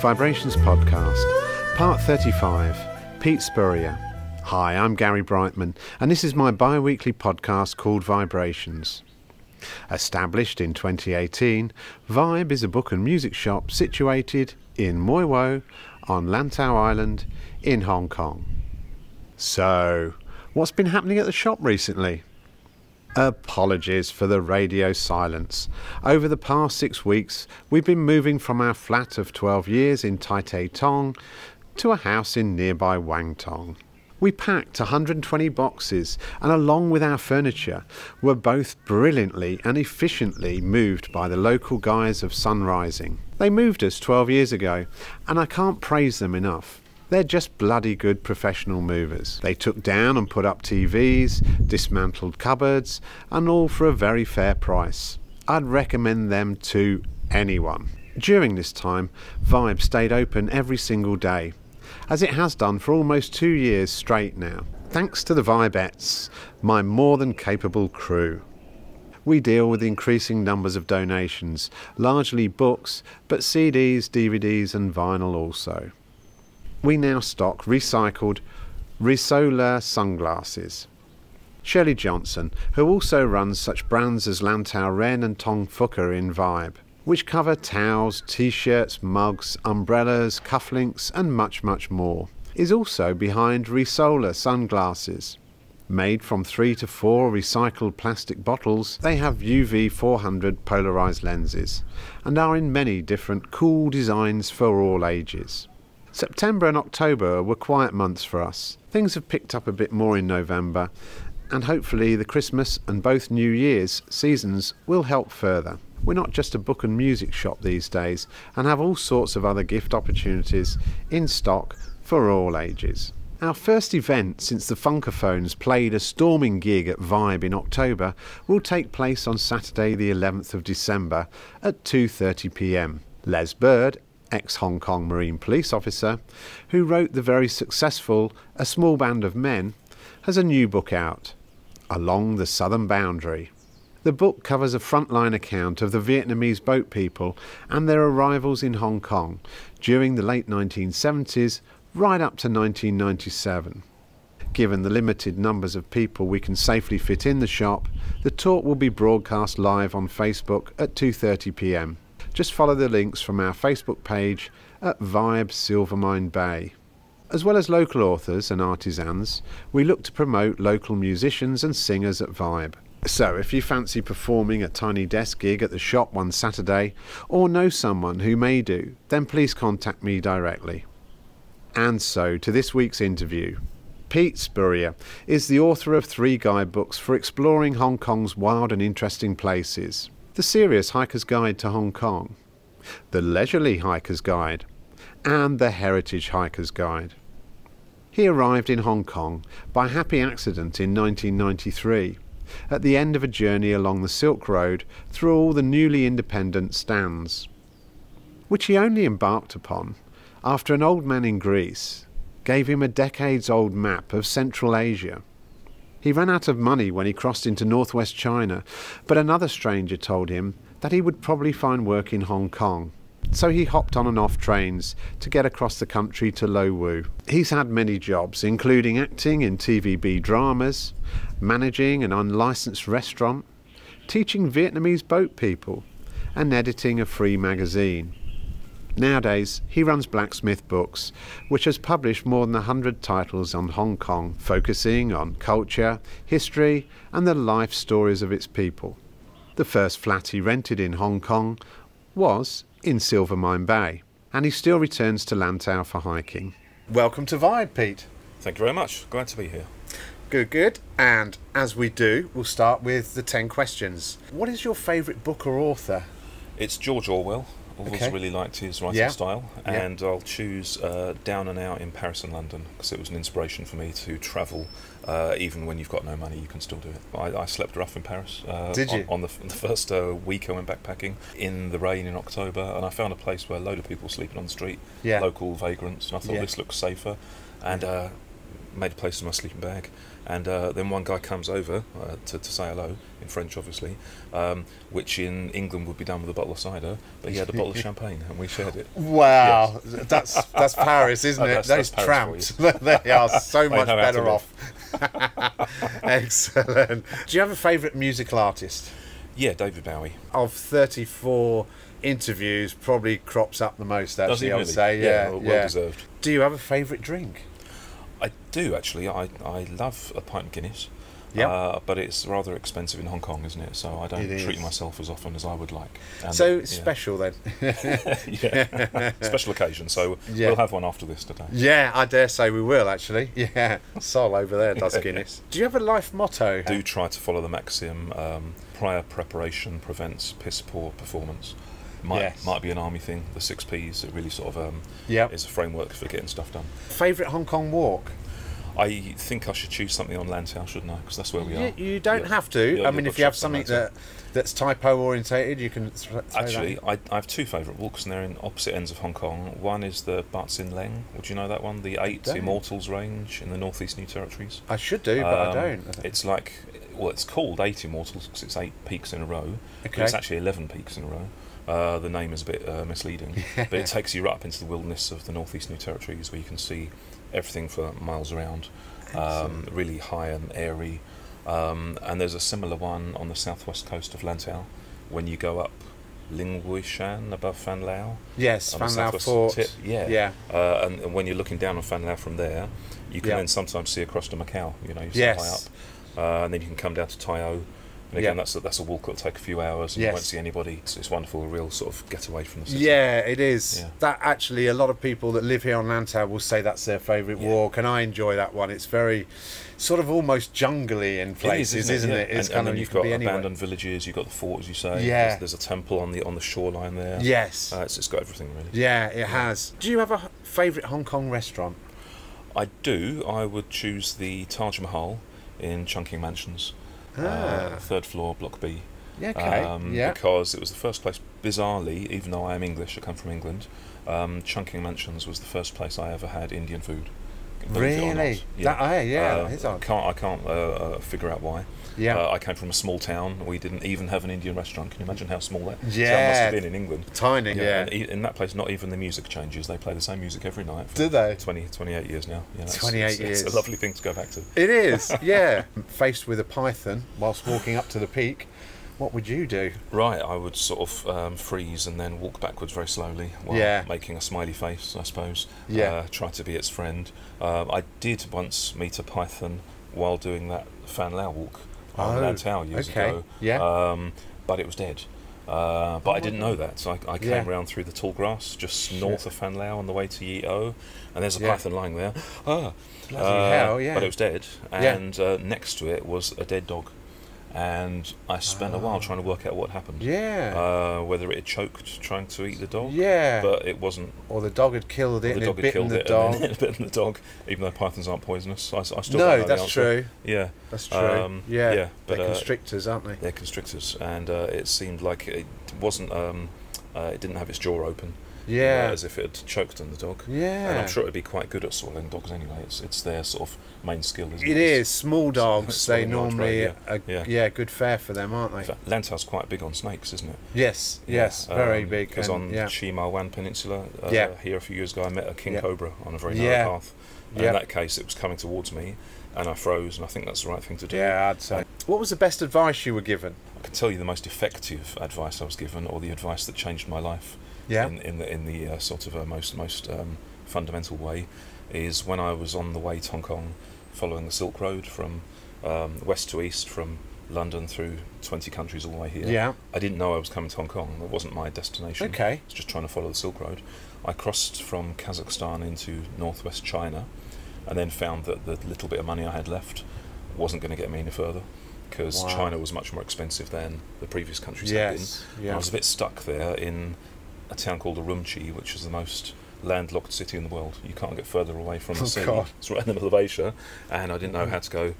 VIBErations podcast, part 35, Pete Spurrier. Hi, I'm Gary Brightman, and this is my bi-weekly podcast called VIBErations. Established in 2018, Vibe is a book and music shop situated in Moi Wo on Lantau Island in Hong Kong. So, what's been happening at the shop recently? Apologies for the radio silence. Over the past 6 weeks, we've been moving from our flat of 12 years in Tai Tai Tong to a house in nearby Wang Tong. We packed 120 boxes and along with our furniture were both brilliantly and efficiently moved by the local guys of Sunrising. They moved us 12 years ago and I can't praise them enough. They're just bloody good professional movers. They took down and put up TVs, dismantled cupboards, and all for a very fair price. I'd recommend them to anyone. During this time, Vibe stayed open every single day, as it has done for almost 2 years straight now. Thanks to the Vibettes, my more than capable crew. We deal with increasing numbers of donations, largely books, but CDs, DVDs and vinyl also. We now stock recycled Risola sunglasses. Shirley Johnson, who also runs such brands as Lantau Ren and Tong Fuka in Vibe, which cover towels, t-shirts, mugs, umbrellas, cufflinks and much more, is also behind Risola sunglasses. Made from 3 to 4 recycled plastic bottles, they have UV 400 polarized lenses and are in many different cool designs for all ages. September and October were quiet months for us. Things have picked up a bit more in November, and hopefully the Christmas and both New Year's seasons will help further. We're not just a book and music shop these days, and have all sorts of other gift opportunities in stock for all ages. Our first event since the Funkaphones played a storming gig at Vibe in October will take place on Saturday the 11th of December at 2:30 p.m. Les Bird, ex-Hong Kong Marine Police officer, who wrote the very successful A Small Band of Men, has a new book out, Along the Southern Boundary. The book covers a frontline account of the Vietnamese boat people and their arrivals in Hong Kong during the late 1970s right up to 1997. Given the limited numbers of people we can safely fit in the shop, the talk will be broadcast live on Facebook at 2:30 p.m. Just follow the links from our Facebook page at Vibe Silvermine Bay. As well as local authors and artisans, we look to promote local musicians and singers at Vibe. So if you fancy performing a tiny desk gig at the shop one Saturday, or know someone who may do, then please contact me directly. And so to this week's interview. Pete Spurrier is the author of 3 guidebooks for exploring Hong Kong's wild and interesting places. The Serious Hiker's Guide to Hong Kong, the Leisurely Hiker's Guide, and the Heritage Hiker's Guide. He arrived in Hong Kong by happy accident in 1993, at the end of a journey along the Silk Road through all the newly independent stands, which he only embarked upon after an old man in Greece gave him a decades-old map of Central Asia. He ran out of money when he crossed into northwest China, but another stranger told him that he would probably find work in Hong Kong. So he hopped on and off trains to get across the country to Lo Wu. He's had many jobs, including acting in TVB dramas, managing an unlicensed restaurant, teaching Vietnamese boat people, and editing a free magazine. Nowadays, he runs Blacksmith Books, which has published more than 100 titles on Hong Kong, focusing on culture, history, and the life stories of its people. The first flat he rented in Hong Kong was in Silvermine Bay, and he still returns to Lantau for hiking. Welcome to Vibe, Pete. Thank you very much. Glad to be here. Good. And as we do, we'll start with the 10 questions. What is your favourite book or author? It's George Orwell. I've always really liked his writing style, and I'll choose Down and Out in Paris and London, because it was an inspiration for me to travel. Even when you've got no money, you can still do it. I slept rough in Paris. Did you? On the first week I went backpacking in the rain in October, and I found a place where a load of people sleeping on the street, local vagrants. I thought this looks safer, and made a place in my sleeping bag. And then one guy comes over to say hello, in French obviously, which in England would be done with a bottle of cider, but he had a bottle of champagne and we shared it. Wow, yes. that's Paris, isn't it? Those tramps, they are so much better off. Excellent. Do you have a favourite musical artist? Yeah, David Bowie. Of 34 interviews, probably crops up the most, actually, I would say. Yeah, well deserved. Do you have a favourite drink? I do, actually. I love a pint of Guinness. Yeah. But it's rather expensive in Hong Kong, isn't it? So I don't treat myself as often as I would like. And, so special then. Yeah, special occasion. So we'll have one after this today. Yeah, I dare say we will actually. Yeah, Sol over there does Guinness. Do you have a life motto? I do try to follow the maxim: prior preparation prevents piss poor performance. Might be an army thing. The 6 Ps. It really sort of is a framework for getting stuff done. Favourite Hong Kong walk? I think I should choose something on Lantau, shouldn't I? Because that's where we are. You don't have to. I mean, if you have something that's typo orientated, you can. Actually, I have 2 favourite walks, and they're in opposite ends of Hong Kong. One is the Bat Sin Leng. Would you know that one? The 8 Immortals range in the Northeast New Territories. I should do, but I don't. It's like, well, it's called 8 Immortals because it's 8 peaks in a row. Okay. But it's actually 11 peaks in a row. The name is a bit misleading, but it takes you right up into the wilderness of the Northeast New Territories, where you can see everything for miles around. Really high and airy. And there's a similar one on the southwest coast of Lantau, when you go up Ling Wui Shan above Fan Lao. Yes, Fan Lao Fort. Tip. Yeah. And when you're looking down on Fan Lao from there, you can then sometimes see across to Macau. You know, you're so high up, and then you can come down to Tai O. And again, that's a walk that'll take a few hours, and you won't see anybody. It's wonderful, a real sort of getaway from the city. Yeah, it is. Yeah. That actually, a lot of people that live here on Lantau will say that's their favourite walk, and I enjoy that one. It's very sort of almost jungly in places, isn't it? It's kind of, you've got abandoned villages, you've got the fort, as you say. Yeah. There's a temple on the shoreline there. Yes. It's got everything, really. Yeah, it has. Do you have a favourite Hong Kong restaurant? I do. I would choose the Taj Mahal in Chungking Mansions. 3rd floor, Block B. Yeah, okay. Because it was the first place, bizarrely, even though I am English, I come from England, Chungking Mansions was the first place I ever had Indian food. Really? I can't figure out why. Yeah. I came from a small town. We didn't even have an Indian restaurant. Can you imagine how small that town must have been in England? Tiny, And in that place, not even the music changes. They play the same music every night. Do they? 28 years now. 28 years. It's a lovely thing to go back to. It is, yeah. Faced with a python whilst walking up to the peak, what would you do? Right, I would sort of freeze and then walk backwards very slowly while making a smiley face, I suppose. Try to be its friend. I did once meet a python while doing that Fan Lao walk on Lantau years ago. But it was dead. But I didn't know that, so I came round through the tall grass just north of Fan Lao on the way to Yi O, and there's a python lying there. Bloody hell, But it was dead, and next to it was a dead dog. And I spent a while trying to work out what happened. Whether it had choked trying to eat the dog. But it wasn't. Or the dog had killed it and it bitten the dog. And it bitten the dog, even though pythons aren't poisonous. I still don't know that's the answer. true. Yeah. That's true. But they're constrictors, aren't they? They're constrictors, and it seemed like it wasn't. It didn't have its jaw open. As if it had choked on the dog. And I'm sure it'd be quite good at swallowing dogs anyway. It's their sort of main skill, isn't it? It is. Small dogs, they normally are good fare for them, aren't they? In fact, Lantau's quite big on snakes, isn't it? Yes, very big. Because on Chi Ma Wan Peninsula, here a few years ago, I met a king cobra on a very narrow path. And in that case, it was coming towards me, and I froze, and I think that's the right thing to do. Yeah, I'd say. What was the best advice you were given? I can tell you the most effective advice I was given, or the advice that changed my life. In the sort of most fundamental way, is when I was on the way to Hong Kong, following the Silk Road from west to east, from London through 20 countries all the way here. I didn't know I was coming to Hong Kong. That wasn't my destination. I was just trying to follow the Silk Road. I crossed from Kazakhstan into northwest China, and then found that the little bit of money I had left wasn't going to get me any further, because China was much more expensive than the previous countries had been. I was a bit stuck there in a town called Urumqi, which is the most landlocked city in the world. You can't get further away from the sea. It's right in the middle of Asia, and I didn't know how to go,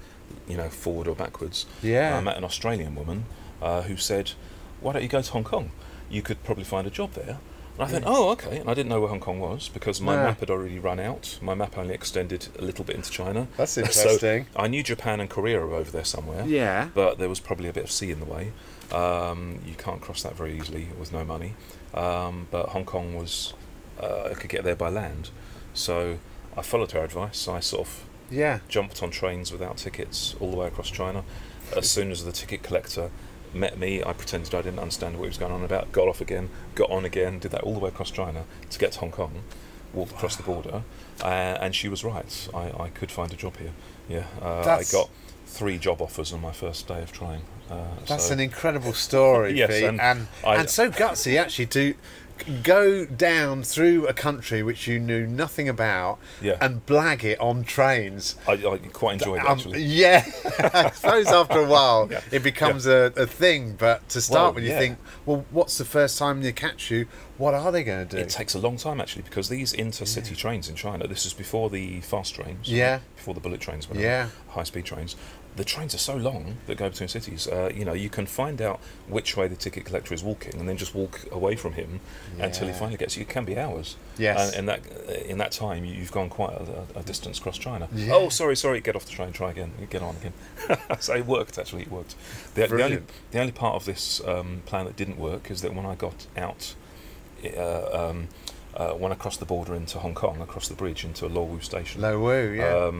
forward or backwards. I met an Australian woman who said, "Why don't you go to Hong Kong? You could probably find a job there." And I thought, oh, okay. And I didn't know where Hong Kong was because my map had already run out. My map only extended a little bit into China. That's interesting. So I knew Japan and Korea were over there somewhere. Yeah. But there was probably a bit of sea in the way. You can't cross that very easily with no money. But Hong Kong was, I could get there by land. So I followed her advice. I sort of jumped on trains without tickets all the way across China. As soon as the ticket collector met me, I pretended I didn't understand what he was going on about, got off again, got on again, did that all the way across China to get to Hong Kong, walked across the border, and she was right. I could find a job here. Yeah, I got 3 job offers on my first day of trying. That's an incredible story, yes, Pete, and so gutsy actually to go down through a country which you knew nothing about and blag it on trains. I quite enjoyed it, actually. Yeah, I suppose after a while it becomes a thing, but to start with you think, well, what's the first time they catch you? What are they going to do? It takes a long time, actually, because these intercity trains in China, this is before the fast trains, before the bullet trains, high-speed trains. The trains are so long that go between cities. You know, you can find out which way the ticket collector is walking, and then just walk away from him until he finally gets you. It can be hours. Yes. And in that time, you've gone quite a distance across China. Yeah. Oh, sorry. Get off the train. Try again. Get on again. So it worked. Actually, it worked. The only part of this plan that didn't work is that when I got out, when I crossed the border into Hong Kong, across the bridge into Lo Wu station. Lo Wu, yeah.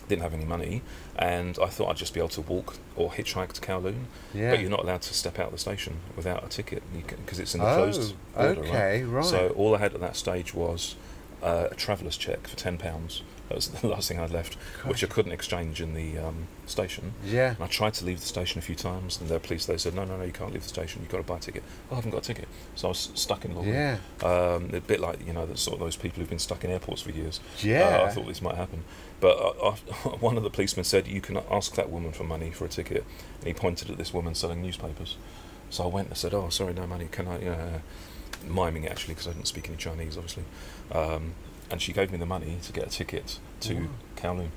Didn't have any money, and I thought I'd just be able to walk or hitchhike to Kowloon, but you're not allowed to step out of the station without a ticket because it's in the closed border. Okay, right. So all I had at that stage was a traveller's cheque for £10. That was the last thing I'd left, which I couldn't exchange in the station. Yeah. And I tried to leave the station a few times, and their police, they said, no, you can't leave the station, you've got to buy a ticket. I haven't got a ticket. So I was stuck in Lo Wu. Yeah. A bit like, you know, sort of those people who've been stuck in airports for years. Yeah. I thought this might happen. But one of the policemen said, you can ask that woman for money for a ticket. And he pointed at this woman selling newspapers. So I went and said, oh, sorry, no money, can I, miming it actually, because I didn't speak any Chinese, obviously. And she gave me the money to get a ticket to Kowloon.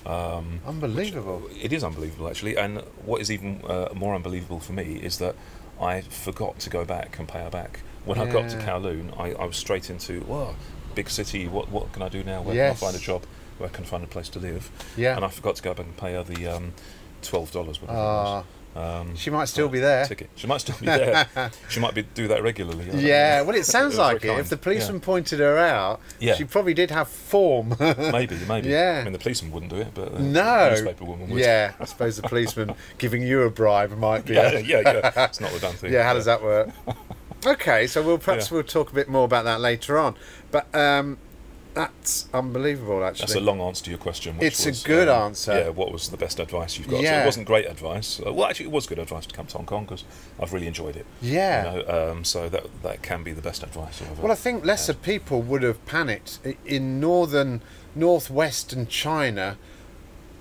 Unbelievable. It is unbelievable, actually. And what is even more unbelievable for me is that I forgot to go back and pay her back. When I got to Kowloon, I was straight into, big city, what can I do now? Where can I find a job? Where can I find a place to live? Yeah. And I forgot to go back and pay her the $12, whatever it was. She might still be there. Ticket. She might still be there. She might do that regularly. Well, it sounds like it. If the policeman pointed her out, she probably did have form. maybe. Yeah. I mean, the policeman wouldn't do it, but the newspaper woman would. Yeah, I suppose the policeman giving you a bribe might be. Yeah. It's not the done thing. Yeah, how does that work? Okay, so we'll talk a bit more about that later on. But that's unbelievable, actually. That's a long answer to your question. It's a good answer. Yeah, what was the best advice you've got? So it wasn't great advice. Well, actually, it was good advice to come to Hong Kong because I've really enjoyed it. Yeah. You know, so that can be the best advice. Well, I think lesser people would have panicked in northwestern China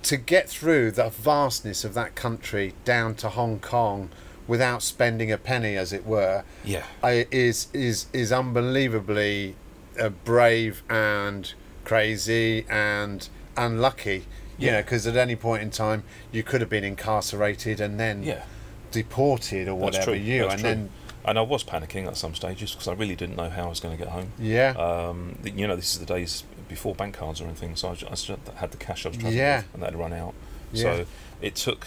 to get through the vastness of that country down to Hong Kong without spending a penny, as it were. Yeah. Is unbelievably brave and crazy and unlucky, you know, because at any point in time you could have been incarcerated and then deported or whatever. And I was panicking at some stages because I really didn't know how I was going to get home. You know, this is the days before bank cards or anything, so I just had the cash I was travelling with, and that had run out. So it took,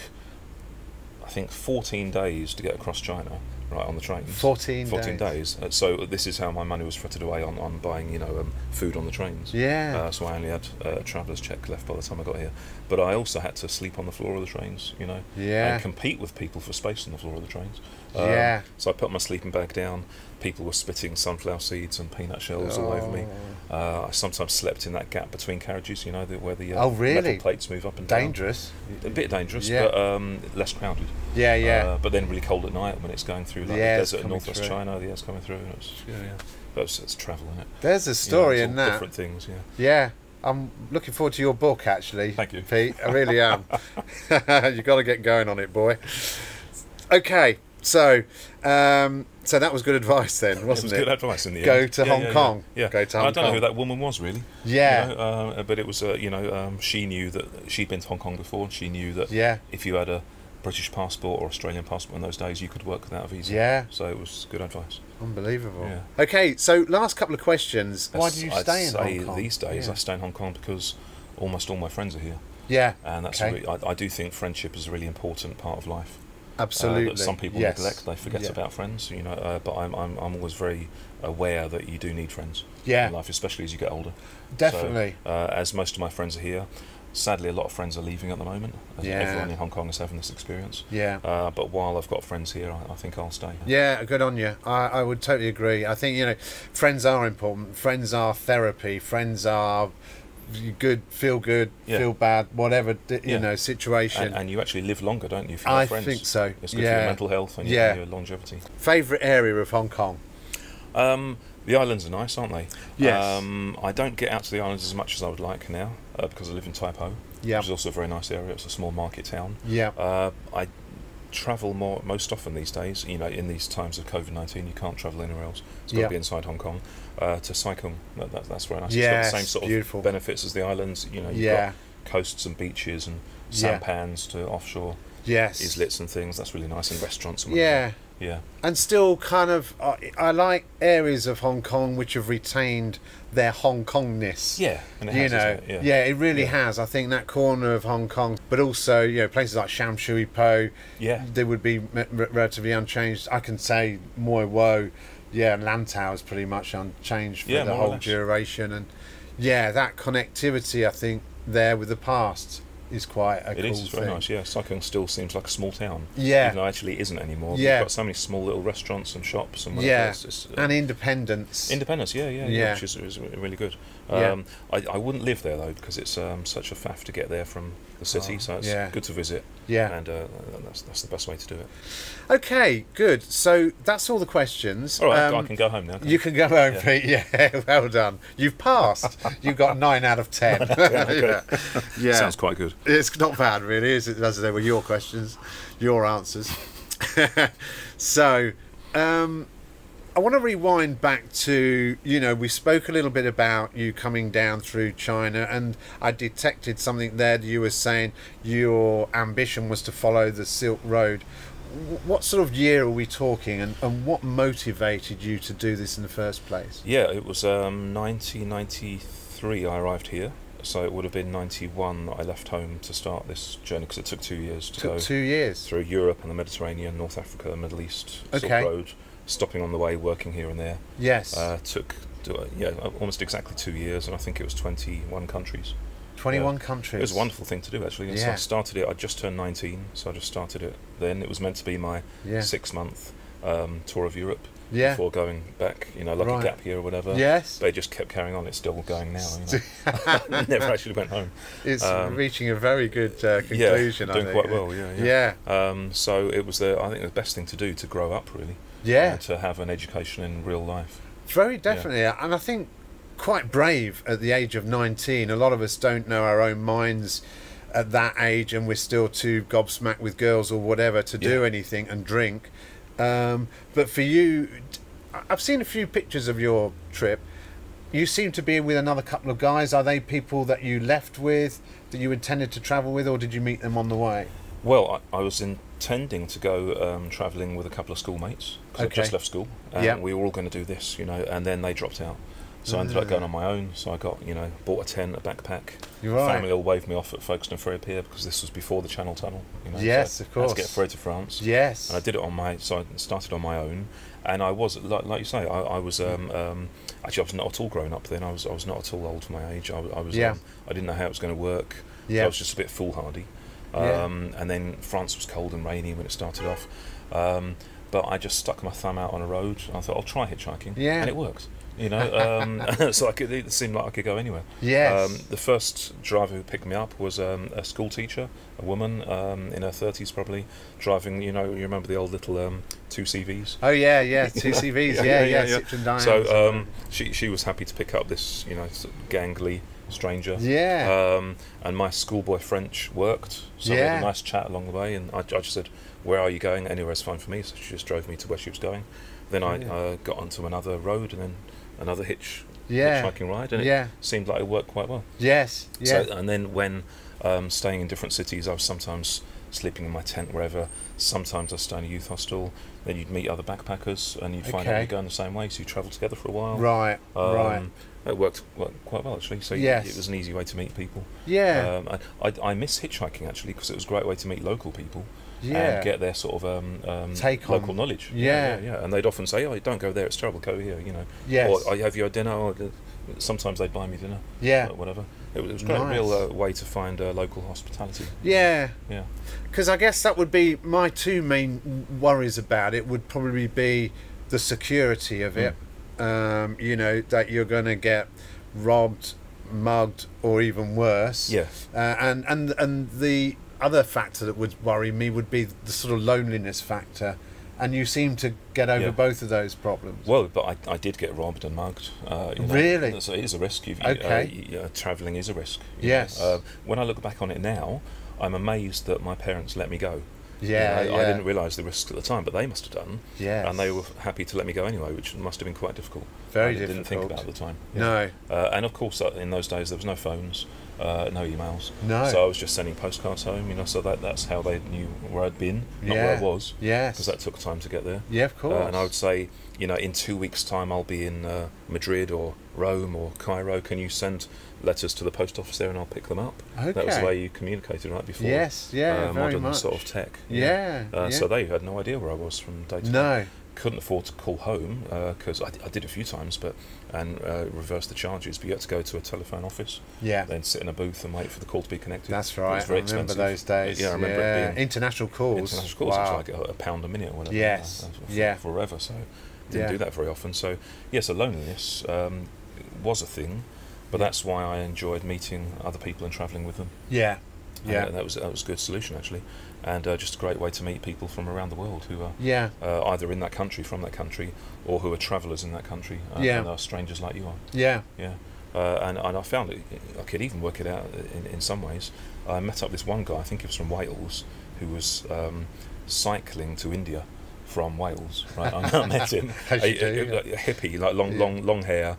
I think, 14 days to get across China. Right, on the trains. 14 days. So this is how my money was frittered away on buying, you know, food on the trains. Yeah. So I only had a traveller's cheque left by the time I got here. But I also had to sleep on the floor of the trains, you know, and compete with people for space on the floor of the trains. So I put my sleeping bag down. People were spitting sunflower seeds and peanut shells all over me. I sometimes slept in that gap between carriages, you know, where the metal plates move up and down. Dangerous. A bit dangerous, but less crowded. But then really cold at night when it's going through like the desert in northwest China. The air's coming through, and it's travel, isn't it? There's a story in that. Different things, Yeah. I'm looking forward to your book, actually. Thank you, Pete. I really am. You've got to get going on it, boy. Okay, so that was good advice then, wasn't it? Good advice in the end. Go to Hong Kong. Yeah. Go to Hong Kong. I don't know who that woman was really. Yeah. You know, but it was she knew that she'd been to Hong Kong before, and she knew that if you had a British passport or Australian passport in those days, you could work without a visa. Yeah. So it was good advice. Unbelievable. Yeah. Okay, so last couple of questions. Why do you stay in Hong Kong? These days, I stay in Hong Kong because almost all my friends are here. Yeah. And that's really, I do think friendship is a really important part of life. Absolutely. That some people neglect, they forget about friends, you know. But I'm always very aware that you do need friends in life, especially as you get older. Definitely. So, as most of my friends are here, sadly a lot of friends are leaving at the moment. Everyone in Hong Kong is having this experience. Yeah. But while I've got friends here, I think I'll stay. Yeah, good on you. I would totally agree. I think, you know, friends are important. Friends are therapy. Friends are good, feel bad, whatever you know, situation. And you actually live longer, don't you? If you have friends. I think so. It's good for your mental health and your longevity. Favourite area of Hong Kong? The islands are nice, aren't they? Yes. I don't get out to the islands as much as I would like now because I live in Tai Po, which is also a very nice area. It's a small market town. Yeah. I travel most often these days. You know, in these times of COVID-19, you can't travel anywhere else. It's got to be inside Hong Kong. To Sai Kung, that's very nice. It's got the same sort of benefits as the islands. You know, you've got coasts and beaches and sampans to offshore. Yes. Islets and things. That's really nice, and restaurants and whatever. Yeah. And still kind of, I like areas of Hong Kong which have retained their Hong Kongness. Yeah, and it has, isn't it? It really has. I think that corner of Hong Kong, but also, you know, places like Sham Shui Po, they would be relatively unchanged. I can say Mui Wo, Lantau is pretty much unchanged for the whole duration. And that connectivity, I think, there with the past is quite a cool thing. It is very nice, Sai Kung still seems like a small town. Yeah. Even though it actually isn't anymore. You've got so many small little restaurants and shops and whatever. And independence. Independence, which is really good. I wouldn't live there though, because it's such a faff to get there from the city, so it's good to visit. And that's the best way to do it. Okay, good. So that's all the questions. All right, I can go home now. You can go home, Pete. Yeah, well done. You've passed. You've got 9 out of 10. Sounds quite good. It's not bad, really, is it? As I say, were your questions, your answers. So, I want to rewind back to, you know, we spoke a little bit about you coming down through China, and I detected something there that you were saying your ambition was to follow the Silk Road. What sort of year are we talking, and what motivated you to do this in the first place? Yeah, it was 1993 I arrived here. So it would have been 91 that I left home to start this journey, because it took 2 years to go. 2 years? Through Europe and the Mediterranean, North Africa, the Middle East, Silk Road, stopping on the way, working here and there. Yes. Took almost exactly 2 years, and I think it was 21 countries. 21 countries. It was a wonderful thing to do, actually. And so I started it, I just turned 19, so I just started it then. It was meant to be my 6-month tour of Europe. Before going back, you know, like a gap year or whatever. Yes. But it just kept carrying on. It's still going now, you know. Never actually went home. It's reaching a very good conclusion, doing quite well, so it was I think the best thing to do to grow up, really. Yeah. To have an education in real life. Very definitely. And I think quite brave at the age of 19. A lot of us don't know our own minds at that age, and we're still too gobsmacked with girls or whatever to do anything and drink. But for you, I've seen a few pictures of your trip. You seem to be with another couple of guys. Are they people that you left with, that you intended to travel with, or did you meet them on the way? Well, I was intending to go travelling with a couple of schoolmates. I just left school, and we were all going to do this, you know, and then they dropped out. So I ended up going on my own. So I got, bought a tent, a backpack. Family all waved me off at Folkestone Ferry Pier, because this was before the Channel Tunnel. Yes, of course. I had to get ferry to France. Yes. And I did it so I started on my own. And I was, like you say, I was, actually I was not at all grown up then. I was not at all old for my age. I didn't know how it was going to work. So I was just a bit foolhardy. And then France was cold and rainy when it started off. But I just stuck my thumb out on a road, and I thought, I'll try hitchhiking. Yeah. And it worked. You know, so it seemed like I could go anywhere. Yes. The first driver who picked me up was a school teacher, a woman in her 30s probably, driving. You remember the old little 2 CVs? Oh yeah, 2 CVs. yeah. So she was happy to pick up this, sort of gangly stranger. Yeah. And my schoolboy French worked, so we had a nice chat along the way, and I just said, "Where are you going?" "Anywhere's fine for me." So she just drove me to where she was going. Then I got onto another road, and then another hitchhiking ride, and it seemed like it worked quite well. Yes. So, and then when staying in different cities, I was sometimes sleeping in my tent wherever. Sometimes I stay in a youth hostel. Then you'd meet other backpackers, and you'd find out you're going the same way, so you travel together for a while. Right, right. It worked quite well, actually. So yes. It was an easy way to meet people. Yeah. I miss hitchhiking, actually, because it was a great way to meet local people. Yeah. And get their sort of take local on knowledge. Yeah. And they'd often say, "Oh, don't go there; it's terrible. Go here." Yes. Or I have your dinner. Or sometimes they'd buy me dinner. Yeah. Whatever. It was a great, real way to find local hospitality. Yeah. Yeah. Because I guess that would be my two main worries about it. Would probably be the security of it. That you're going to get robbed, mugged, or even worse. Yes. And the other factor that would worry me would be the sort of loneliness factor, and you seem to get over both of those problems. Well, but I did get robbed and mugged. Really? So it is a risk. Travelling is a risk. Yes. When I look back on it now, I'm amazed that my parents let me go. Yeah, I didn't realise the risks at the time, but they must have done. Yes. And they were happy to let me go anyway, which must have been quite difficult. Very difficult. difficult. Didn't think about at the time. No. And of course, in those days there was no phones, no emails. No. So I was just sending postcards home. So that's how they knew where I'd been, not where I was. Yes. Because that took time to get there. Yeah, of course. And I would say, in 2 weeks' time I'll be in Madrid or Rome or Cairo. Can you send letters to the post office there and I'll pick them up? Okay. That was the way you communicated right before. Yes, very modern much. Sort of tech. Yeah. So they had no idea where I was from day to day. No. Couldn't afford to call home because I did a few times, and reverse the charges. But you had to go to a telephone office. Yeah. Then sit in a booth and wait for the call to be connected. That's right. It was very I remember expensive. those days. Yeah, I remember it being international calls. International calls. Wow. It was like £1 a minute or whatever. Yes. Forever. So didn't do that very often. So yes, loneliness was a thing, but that's why I enjoyed meeting other people and travelling with them. Yeah. Yeah. And that was a good solution, actually, and just a great way to meet people from around the world who are either in that country, from that country, or who are travellers in that country and are strangers like you are. Yeah. Yeah. And I found I could even work it out in some ways. I met up this one guy, I think he was from Wales, who was cycling to India from Wales. Right, I met him. a hippie, like long hair,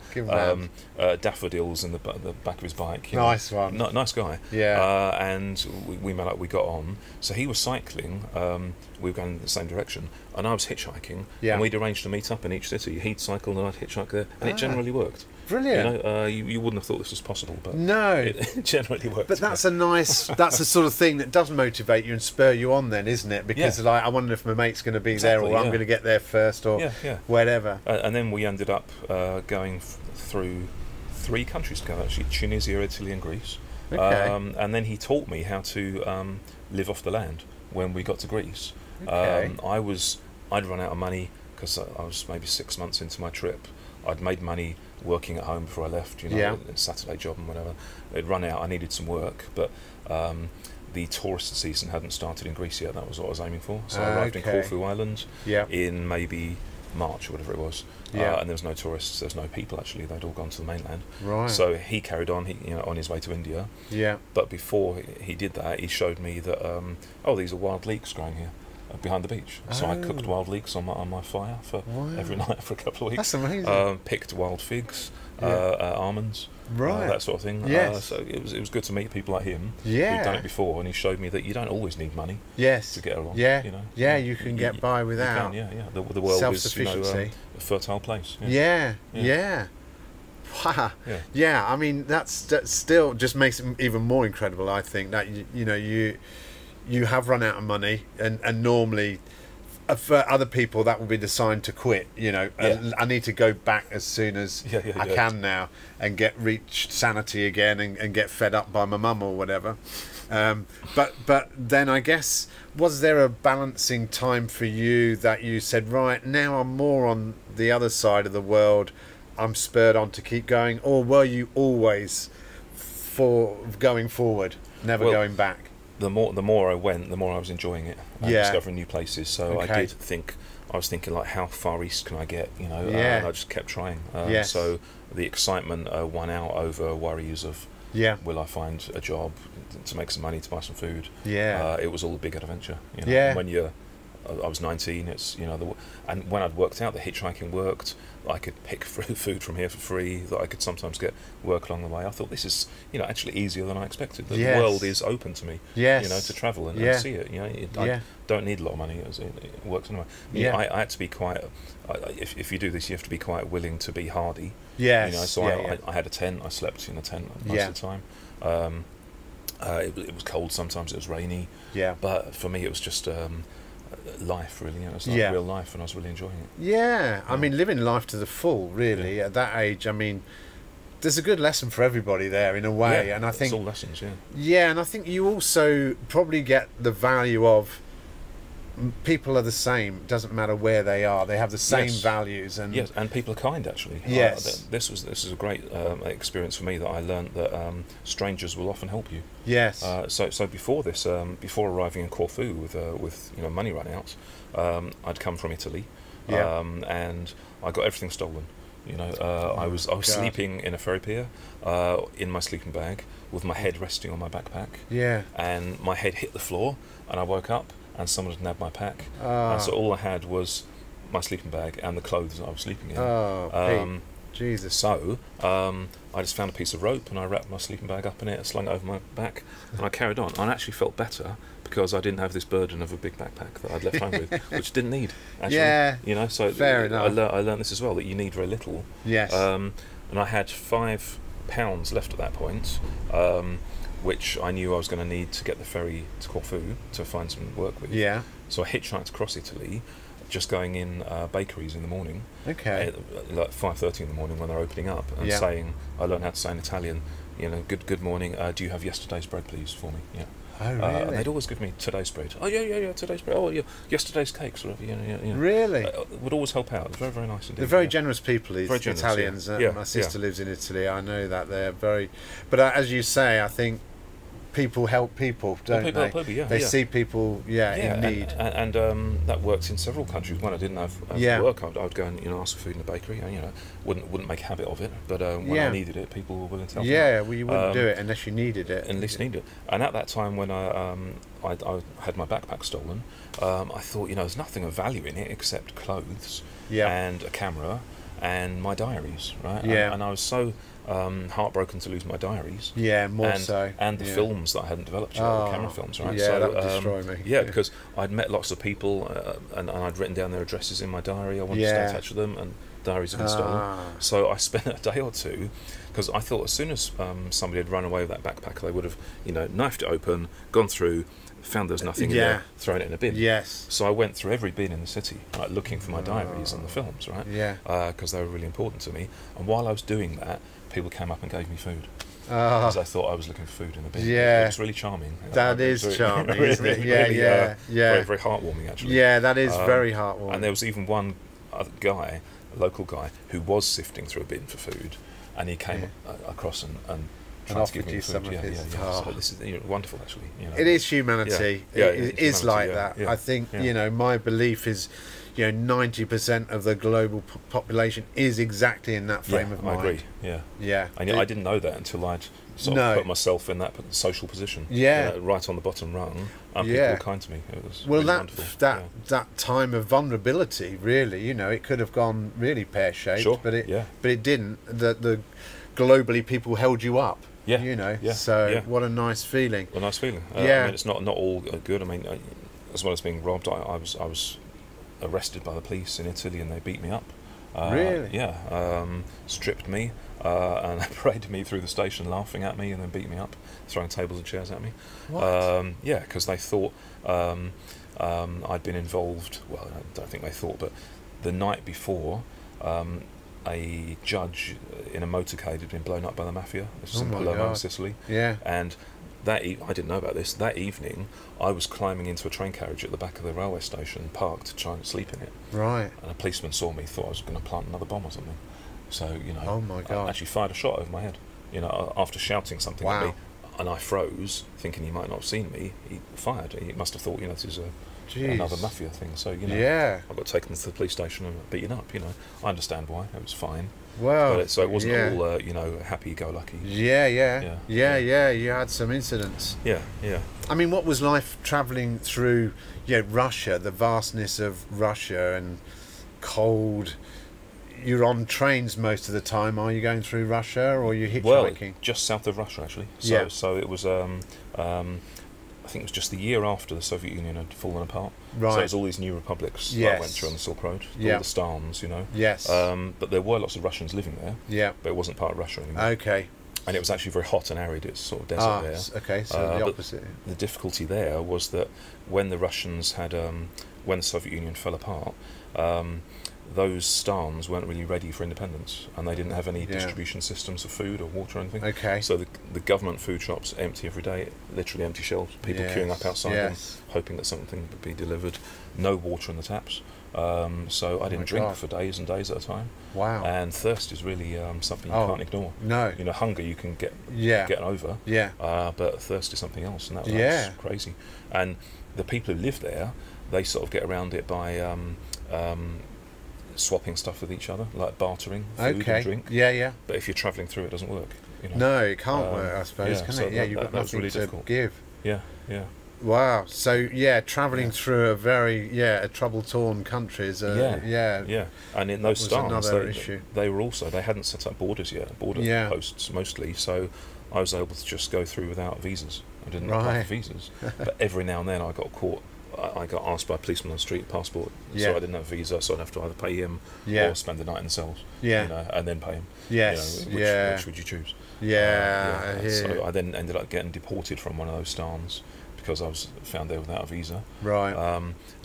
daffodils in the back of his bike. Nice one. Nice guy. Yeah. And we met up. We got on. So he was cycling. We were going in the same direction, and I was hitchhiking. Yeah. And we'd arranged to meet up in each city. He'd cycle and I'd hitchhike there, and it generally worked. Brilliant. You wouldn't have thought this was possible, but no, it generally worked. But that's that's the sort of thing that does motivate you and spur you on, then, isn't it? Because I wonder if my mate's going to be there, or I'm going to get there first, or whatever. And then we ended up going through 3 countries together, actually: Tunisia, Italy, and Greece. Okay. And then he taught me how to live off the land when we got to Greece. Okay. I'd run out of money because I was maybe 6 months into my trip. I'd made money working at home before I left, a Saturday job and whatever. It'd run out. I needed some work, but the tourist season hadn't started in Greece yet. That was what I was aiming for. So I arrived in Corfu Island in maybe March or whatever it was. And there was no tourists. There was no people, actually. They'd all gone to the mainland. Right. So he carried on, on his way to India. Yeah. But before he did that, he showed me that these are wild leeks growing here behind the beach. So I cooked wild leeks on my fire for every night for a couple of weeks. That's amazing. Picked wild figs, almonds, that sort of thing. Yes. So it was good to meet people like him who'd done it before, and he showed me that you don't always need money to get along. Yeah. You can get by without. You can, The world self-sufficiency. is a fertile place. Yeah. Wow. Yeah. I mean, that still just makes it even more incredible. I think that you have run out of money, and normally for other people that will be the sign to quit. I need to go back as soon as I can now and reach sanity again and get fed up by my mum or whatever. But then I guess, was there a balancing time for you that you said, right, now I'm more on the other side of the world, I'm spurred on to keep going, or were you always for going forward, never going back? The more I went, the more I was enjoying it and discovering new places. So I was thinking like, how far east can I get? And I just kept trying. So the excitement won out over worries of will I find a job to make some money to buy some food? It was all a big adventure. When you're I was 19. It's and when I'd worked out the hitchhiking worked, I could pick food from here for free. That I could sometimes get work along the way. I thought this is actually easier than I expected. The world is open to me. To travel and see it. I don't need a lot of money. It works anyway. I had to be quite. If you do this, you have to be quite willing to be hardy. I had a tent. I slept in a tent most of the time. It was cold sometimes. It was rainy. But for me, it was just life, really. It was like real life, and I was really enjoying it. I mean, living life to the full, really. At that age, I mean, there's a good lesson for everybody there in a way, and I think it's all lessons. And I think you also probably get the value of people are the same. It doesn't matter where they are; they have the same values, and and people are kind. Actually, this is a great experience for me, that I learned that strangers will often help you. So before this, before arriving in Corfu with money run out, I'd come from Italy, and I got everything stolen. I was sleeping in a ferry pier, in my sleeping bag, with my head resting on my backpack. And my head hit the floor, and I woke up, and someone had nabbed my pack. And so all I had was my sleeping bag and the clothes I was sleeping in. Jesus. So I just found a piece of rope, and I wrapped my sleeping bag up in it and slung it over my back, and I carried on. I actually felt better because I didn't have this burden of a big backpack that I'd left home with, which didn't need, actually. So fair enough. I learned this as well, that you need very little. And I had £5 left at that point, which I knew I was going to need to get the ferry to Corfu to find some work with. So I hitchhiked across Italy, just going in bakeries in the morning, like 5:30 in the morning when they're opening up, and saying, I learned how to say in Italian, good morning, do you have yesterday's bread please for me? Oh, really? And they'd always give me today's bread. Oh yeah, today's bread. Oh yeah, yesterday's cakes, whatever. Really? Would always help out. Very, very nice indeed. They're very generous people, these very generous, Italians. My sister lives in Italy. I know that they're very. But as you say, I think people help people, don't they? Help people, they see people, in need. And that worked in several countries. When I didn't have work, I would go and ask for food in the bakery. And wouldn't make a habit of it. But when I needed it, people were willing to help. Well, you wouldn't do it unless you needed it. Unless you needed it. And at that time, when I had my backpack stolen, I thought, there's nothing of value in it except clothes and a camera and my diaries, right? And I was so heartbroken to lose my diaries. And the films that I hadn't developed yet, the camera films, right? So that would destroy me. Because I'd met lots of people, and I'd written down their addresses in my diary. I wanted to stay in touch with them, and diaries had been stolen. So I spent a day or two, because I thought as soon as somebody had run away with that backpack, they would have, knifed it open, gone through, found there was nothing in there, thrown it in a bin. So I went through every bin in the city, like looking for my diaries and the films, right? Because they were really important to me. And while I was doing that, people came up and gave me food. Because I thought I was looking for food in the bin. It was really charming. That is charming, isn't it? Very, very heartwarming, actually. That is very heartwarming. And there was even one other guy, a local guy, who was sifting through a bin for food, and he came across and tried to give me food. So this is wonderful, actually. It is humanity. It is like that. I think my belief is 90% of the global population is exactly in that frame of mind. I agree. I didn't know that until I'd sort of put myself in that social position. Right on the bottom rung, and people were kind to me. It was really wonderful. That time of vulnerability, really, it could have gone really pear-shaped, but it didn't. The globally people held you up. What a nice feeling. I mean, it's not all good. I mean, as well as being robbed, I was arrested by the police in Italy, and they beat me up. Really? Stripped me and paraded me through the station, laughing at me, and then beat me up, throwing tables and chairs at me. What? Because they thought I'd been involved. Well, I don't think they thought, but the night before, a judge in a motorcade had been blown up by the mafia. This was in Palermo, Sicily. And I didn't know about this. That evening, I was climbing into a train carriage at the back of the railway station, parked, to try and sleep in it. Right. And a policeman saw me, thought I was going to plant another bomb or something. So, oh my God. I actually fired a shot over my head, after shouting something at me. And I froze, thinking he might not have seen me. He fired. He must have thought, this is another mafia thing. So I got taken to the police station and beaten up. I understand why. It was fine. Well, but so it wasn't all happy-go-lucky. Yeah. You had some incidents. Yeah. I mean, what was life travelling through Russia, the vastness of Russia and cold? You're on trains most of the time. Are you going through Russia, or are you hitchhiking? Well, just south of Russia, actually. So it was. I think it was just the year after the Soviet Union had fallen apart. Right. So there's all these new republics that I went through on the Silk Road. All the Stans, Yes. But there were lots of Russians living there. Yeah. But it wasn't part of Russia anymore. Okay. And it was actually very hot and arid. It's sort of desert there. Okay, so the opposite. The difficulty there was that when the Russians had, when the Soviet Union fell apart, those Stans weren't really ready for independence, and they didn't have any distribution systems of food or water or anything. Okay. So the government food shops empty every day, literally empty shelves, people queuing up outside them, hoping that something would be delivered. No water in the taps. So I didn't drink for days and days at a time. Wow. And thirst is really something you can't ignore. No. Hunger you can get over. Yeah. But thirst is something else, and that was crazy. And the people who live there, they sort of get around it by swapping stuff with each other, like bartering food and drink. Yeah. But if you're travelling through, it doesn't work. No, it can't work, I suppose, can it? You've got nothing really to difficult. give. Yeah. Wow. So travelling through a very trouble-torn countries. And in those Stans, issue. They were also, they hadn't set up borders yet, border posts mostly. So I was able to just go through without visas. I didn't apply for visas, but every now and then I got caught. I got asked by a policeman on the street passport, so I didn't have a visa, so I'd have to either pay him or spend the night in the cells, and then pay him. Yes, which would you choose? So I then ended up getting deported from one of those Stans because I was found there without a visa. Right.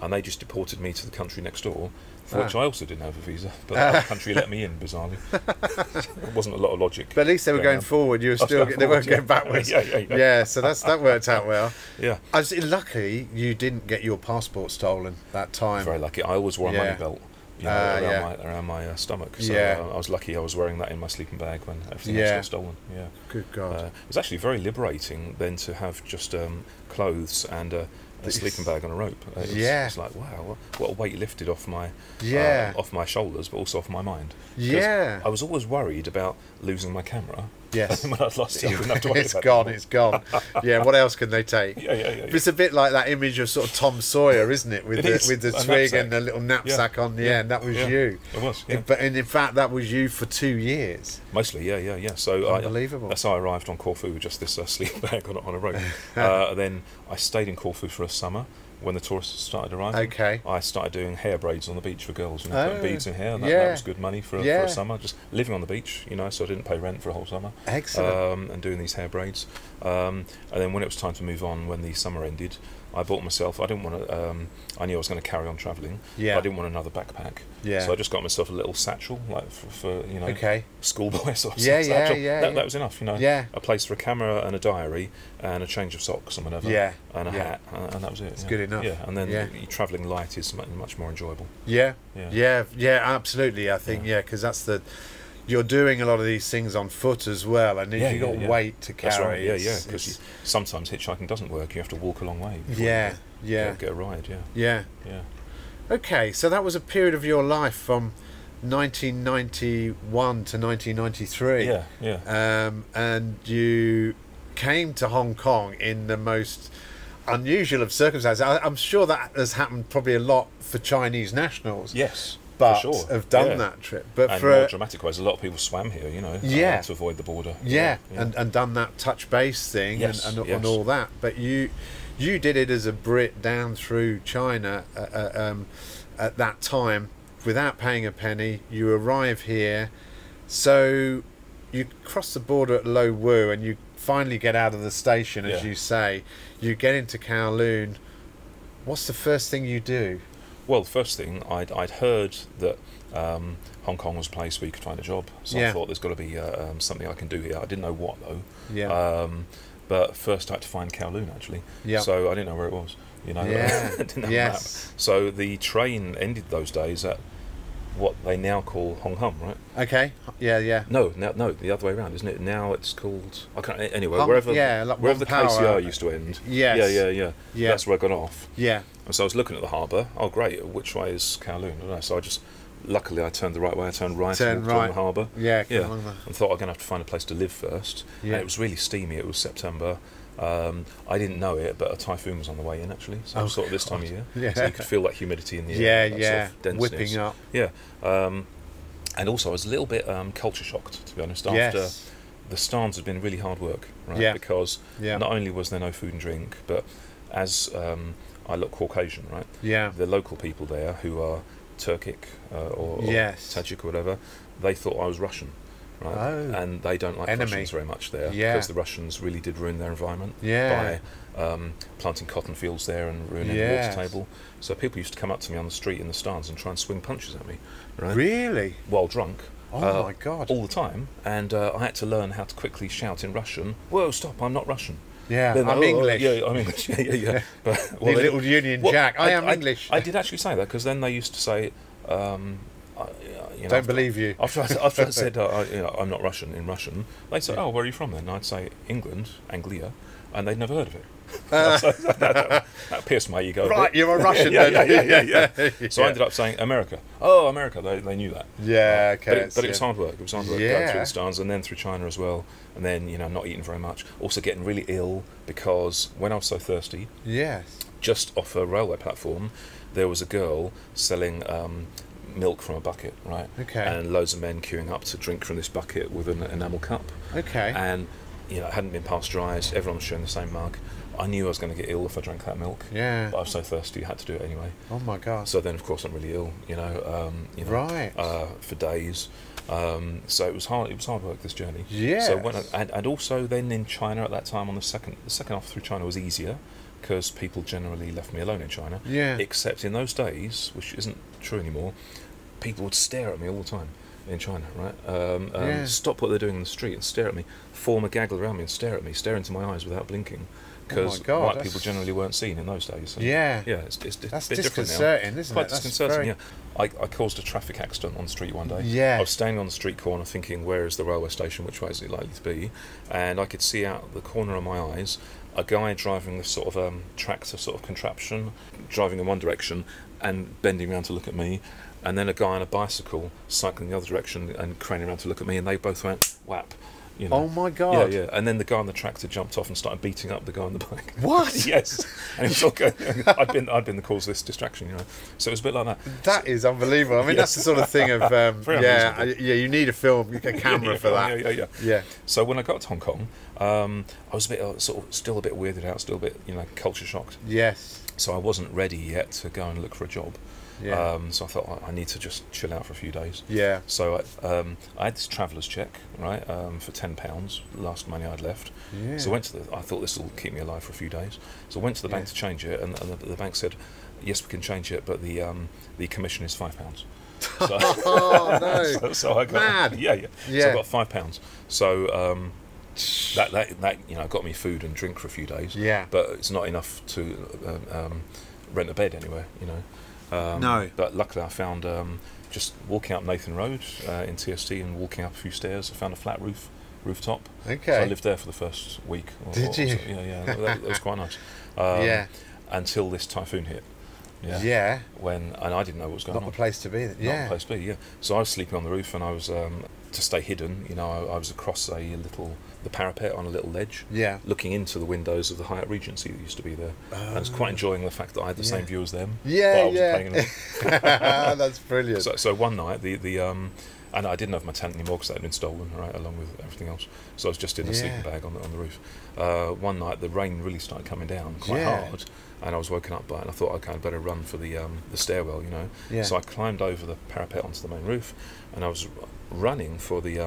And they just deported me to the country next door, for which I also didn't have a visa, but that country let me in, bizarrely. There wasn't a lot of logic. But at least they were going forward. You were still they weren't going backwards. Yeah. So that worked out well. Yeah. Luckily, you didn't get your passport stolen that time. Very lucky. I always wore a money belt. Around my stomach. So I was lucky I was wearing that in my sleeping bag when everything else got stolen. Yeah. Good God. It was actually very liberating then to have just clothes and a sleeping bag on a rope. It's like, wow, what a weight lifted off my shoulders, but also off my mind. Yeah. I was always worried about losing my camera. Yes. When I'd lost it, I didn't have to worry about it. It's gone. Yeah, what else can they take? Yeah. It's a bit like that image of sort of Tom Sawyer, isn't it? With the twig and the little knapsack on the end. That was you. It was, And in fact, that was you for 2 years. Mostly, yeah. So unbelievable. That's how I arrived on Corfu with just this sleeping bag on a rope. Then I stayed in Corfu for a summer. When the tourists started arriving, I started doing hair braids on the beach for girls, putting beads in hair, and that was good money for a summer, just living on the beach, so I didn't pay rent for a whole summer. Excellent. And doing these hair braids. And then when it was time to move on, when the summer ended, I bought myself, I didn't want to, I knew I was going to carry on travelling, but I didn't want another backpack. So I just got myself a little satchel, like for schoolboy sort of satchel. That was enough, a place for a camera and a diary and a change of socks and whatever, and a hat, and that was it. It's good enough. Yeah, and then travelling light is much more enjoyable. Yeah, absolutely. I think because that's you're doing a lot of these things on foot as well, and if you've got weight to carry. That's right. Because sometimes hitchhiking doesn't work. You have to walk a long way. Get a ride. Yeah. Okay, so that was a period of your life from 1991 to 1993. And you came to Hong Kong in the most unusual of circumstances. I'm sure that has happened probably a lot for Chinese nationals. Yes. But for sure. have done that trip. But and more dramatic ways, a lot of people swam here, to avoid the border. And done that touch base thing and all that. But you did it as a Brit down through China at that time without paying a penny. You arrive here, so you cross the border at Lo Wu and you finally get out of the station, as you say. You get into Kowloon. What's the first thing you do? Well, the first thing, I'd heard that Hong Kong was a place where you could find a job, so I thought there's got to be something I can do here. I didn't know what though. But first I had to find Kowloon actually. So I didn't know where it was. I didn't have a map. So the train ended those days at what they now call Hong Hum, right? Okay. Yeah, yeah. No, the other way around, isn't it? Now it's called. I can't. Anyway, Like wherever the Power. KCR used to end. Yes. Yeah. That's where I got off. Yeah. And so I was looking at the harbour. Oh, great! Which way is Kowloon? I don't know. So luckily I turned the right way. I turned right and walked along the harbour. Yeah. And thought I'm going to have to find a place to live first. Yeah. And it was really steamy. It was September. I didn't know it, but a typhoon was on the way in actually. So it was sort of this time of year. Yeah. So you could feel that humidity in the air. Yeah. Sort of denseness. Whipping up. Yeah. And also I was a little bit culture shocked, to be honest, after the Stans had been really hard work, right? Yeah. Because not only was there no food and drink, but as I look Caucasian, right? Yeah. The local people there who are Turkic or Tajik or whatever, they thought I was Russian. Right? Oh. And they don't like Russians very much there because the Russians really did ruin their environment by planting cotton fields there and ruining the water table. So people used to come up to me on the street in the Stans and try and swing punches at me. Right? Really? While drunk. Oh my God. All the time. And I had to learn how to quickly shout in Russian, "Whoa, stop, I'm not Russian." Yeah, Then, I'm English. Yeah, I'm English. Yeah. But, the little Union Jack. I am English. I did actually say that because then they used to say, don't believe you. After I said I'm not Russian in Russian, they'd say, "Oh, where are you from then?" And I'd say England, Anglia, and they'd never heard of it. So that pierced my ego. Right, you're a Russian. Yeah. So I ended up saying America. Oh, America. They knew that. Yeah, okay. But it was hard work. It was hard work going through the Stans and then through China as well. And then not eating very much. Also getting really ill because when I was so thirsty. Yes. Just off a railway platform, there was a girl selling milk from a bucket, right? Okay. And loads of men queuing up to drink from this bucket with an enamel cup. Okay. And it hadn't been pasteurised. Everyone was sharing the same mug. I knew I was going to get ill if I drank that milk. Yeah. But I was so thirsty, I had to do it anyway. Oh my God. So then, of course, I'm really ill. Right. For days. So it was hard. It was hard work, this journey. Yeah. So and also then in China at that time, on the second off through China was easier because people generally left me alone in China. Yeah. Except in those days, which isn't true anymore, people would stare at me all the time in China, right? Stop what they're doing in the street and stare at me, form a gaggle around me and stare at me, stare into my eyes without blinking. Because white people generally weren't seen in those days. So it's that's a bit disconcerting, different now. Isn't Quite it? disconcerting, yeah. I caused a traffic accident on the street one day. Yeah. I was standing on the street corner thinking, where is the railway station? Which way is it likely to be? And I could see out the corner of my eyes a guy driving this sort of tractor sort of contraption, driving in one direction and bending around to look at me. And then a guy on a bicycle cycling the other direction and craning around to look at me, and they both went whap. Oh my God! Yeah. And then the guy on the tractor jumped off and started beating up the guy on the bike. What? Yes. And it was all going. I'd been the cause of this distraction, So it was a bit like that. That is unbelievable. I mean, that's the sort of thing of you need a film, a camera for that. Yeah. So when I got to Hong Kong, I was a bit still a bit weirded out, still a bit culture shocked. Yes. So I wasn't ready yet to go and look for a job. Yeah. So I thought I need to just chill out for a few days. Yeah. So I had this traveller's check, right, for £10, the last money I'd left. Yeah. So I thought this will keep me alive for a few days. So I went to the bank to change it, and the bank said, yes, we can change it, but the commission is £5. So, oh no! so I got mad. Yeah. So I got £5. So that got me food and drink for a few days. Yeah. But it's not enough to rent a bed anywhere, No. But luckily I found, just walking up Nathan Road in TST and walking up a few stairs, I found a flat rooftop. Okay. So I lived there for the first week. Did you? So. Yeah. That was quite nice. Until this typhoon hit. Yeah. And I didn't know what was going on. Not the place to be. Yeah. Not the place to be. Yeah. So I was sleeping on the roof, and I was to stay hidden. I was across the parapet on a little ledge. Yeah. Looking into the windows of the Hyatt Regency that used to be there. And I was quite enjoying the fact that I had the same view as them. Yeah. That's brilliant. So one night and I didn't have my tent anymore because that had been stolen, right, along with everything else. So I was just in a sleeping bag on the roof. One night the rain really started coming down quite hard, and I was woken up by it. And I thought, okay, I'd better run for the stairwell, Yeah. So I climbed over the parapet onto the main roof, and I was running for the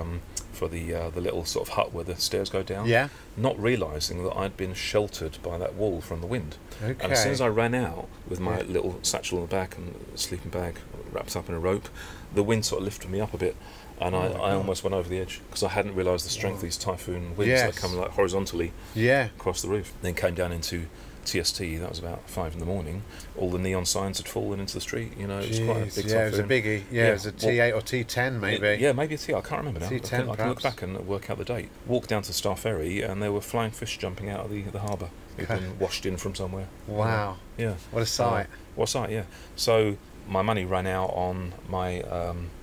little sort of hut where the stairs go down. Yeah. Not realising that I'd been sheltered by that wall from the wind. Okay. And as soon as I ran out with my little satchel on the back and sleeping bag wrapped up in a rope, the wind sort of lifted me up a bit, and I almost went over the edge because I hadn't realised the strength of these typhoon winds that come like horizontally across the roof. Then came down into TST, that was about 5 in the morning, all the neon signs had fallen into the street. You know, it was quite a big it was a biggie. Yeah, it was a T8 or T10 maybe. Yeah, maybe a T. I can't remember now. T10 I can look back and work out the date. Walked down to the Star Ferry, and there were flying fish jumping out of the harbour. They'd been washed in from somewhere. Wow. Yeah. What a sight. What a sight, yeah. So my money ran out on my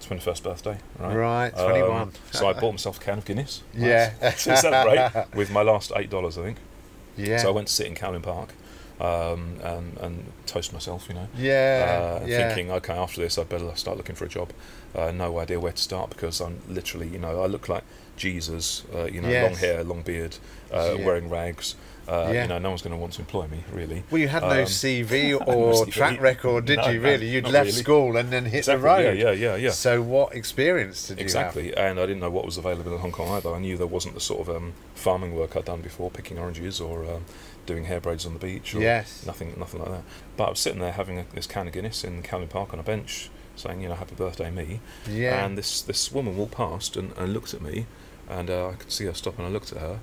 21st birthday, right? Right, 21. So I bought myself a can of Guinness. Yeah. To celebrate with my last $8, I think. Yeah. So I went to sit in Cowlin Park and toast myself, you know. Thinking, okay, after this I better start looking for a job. No idea where to start, because I'm literally, you know, I look like Jesus, you know, long hair, long beard, wearing rags. You know, no one's going to want to employ me, really. Well, you had no CV or track record, did you, really? You'd left school and then hit the road. Yeah. So what experience did you have? Exactly, and I didn't know what was available in Hong Kong either. I knew there wasn't the sort of farming work I'd done before, picking oranges or doing hair braids on the beach, or nothing like that. But I was sitting there having this can of Guinness in Cowlin Park on a bench, saying, you know, happy birthday me. Yeah. And this woman walked past and looked at me, and I could see her stop, and I looked at her,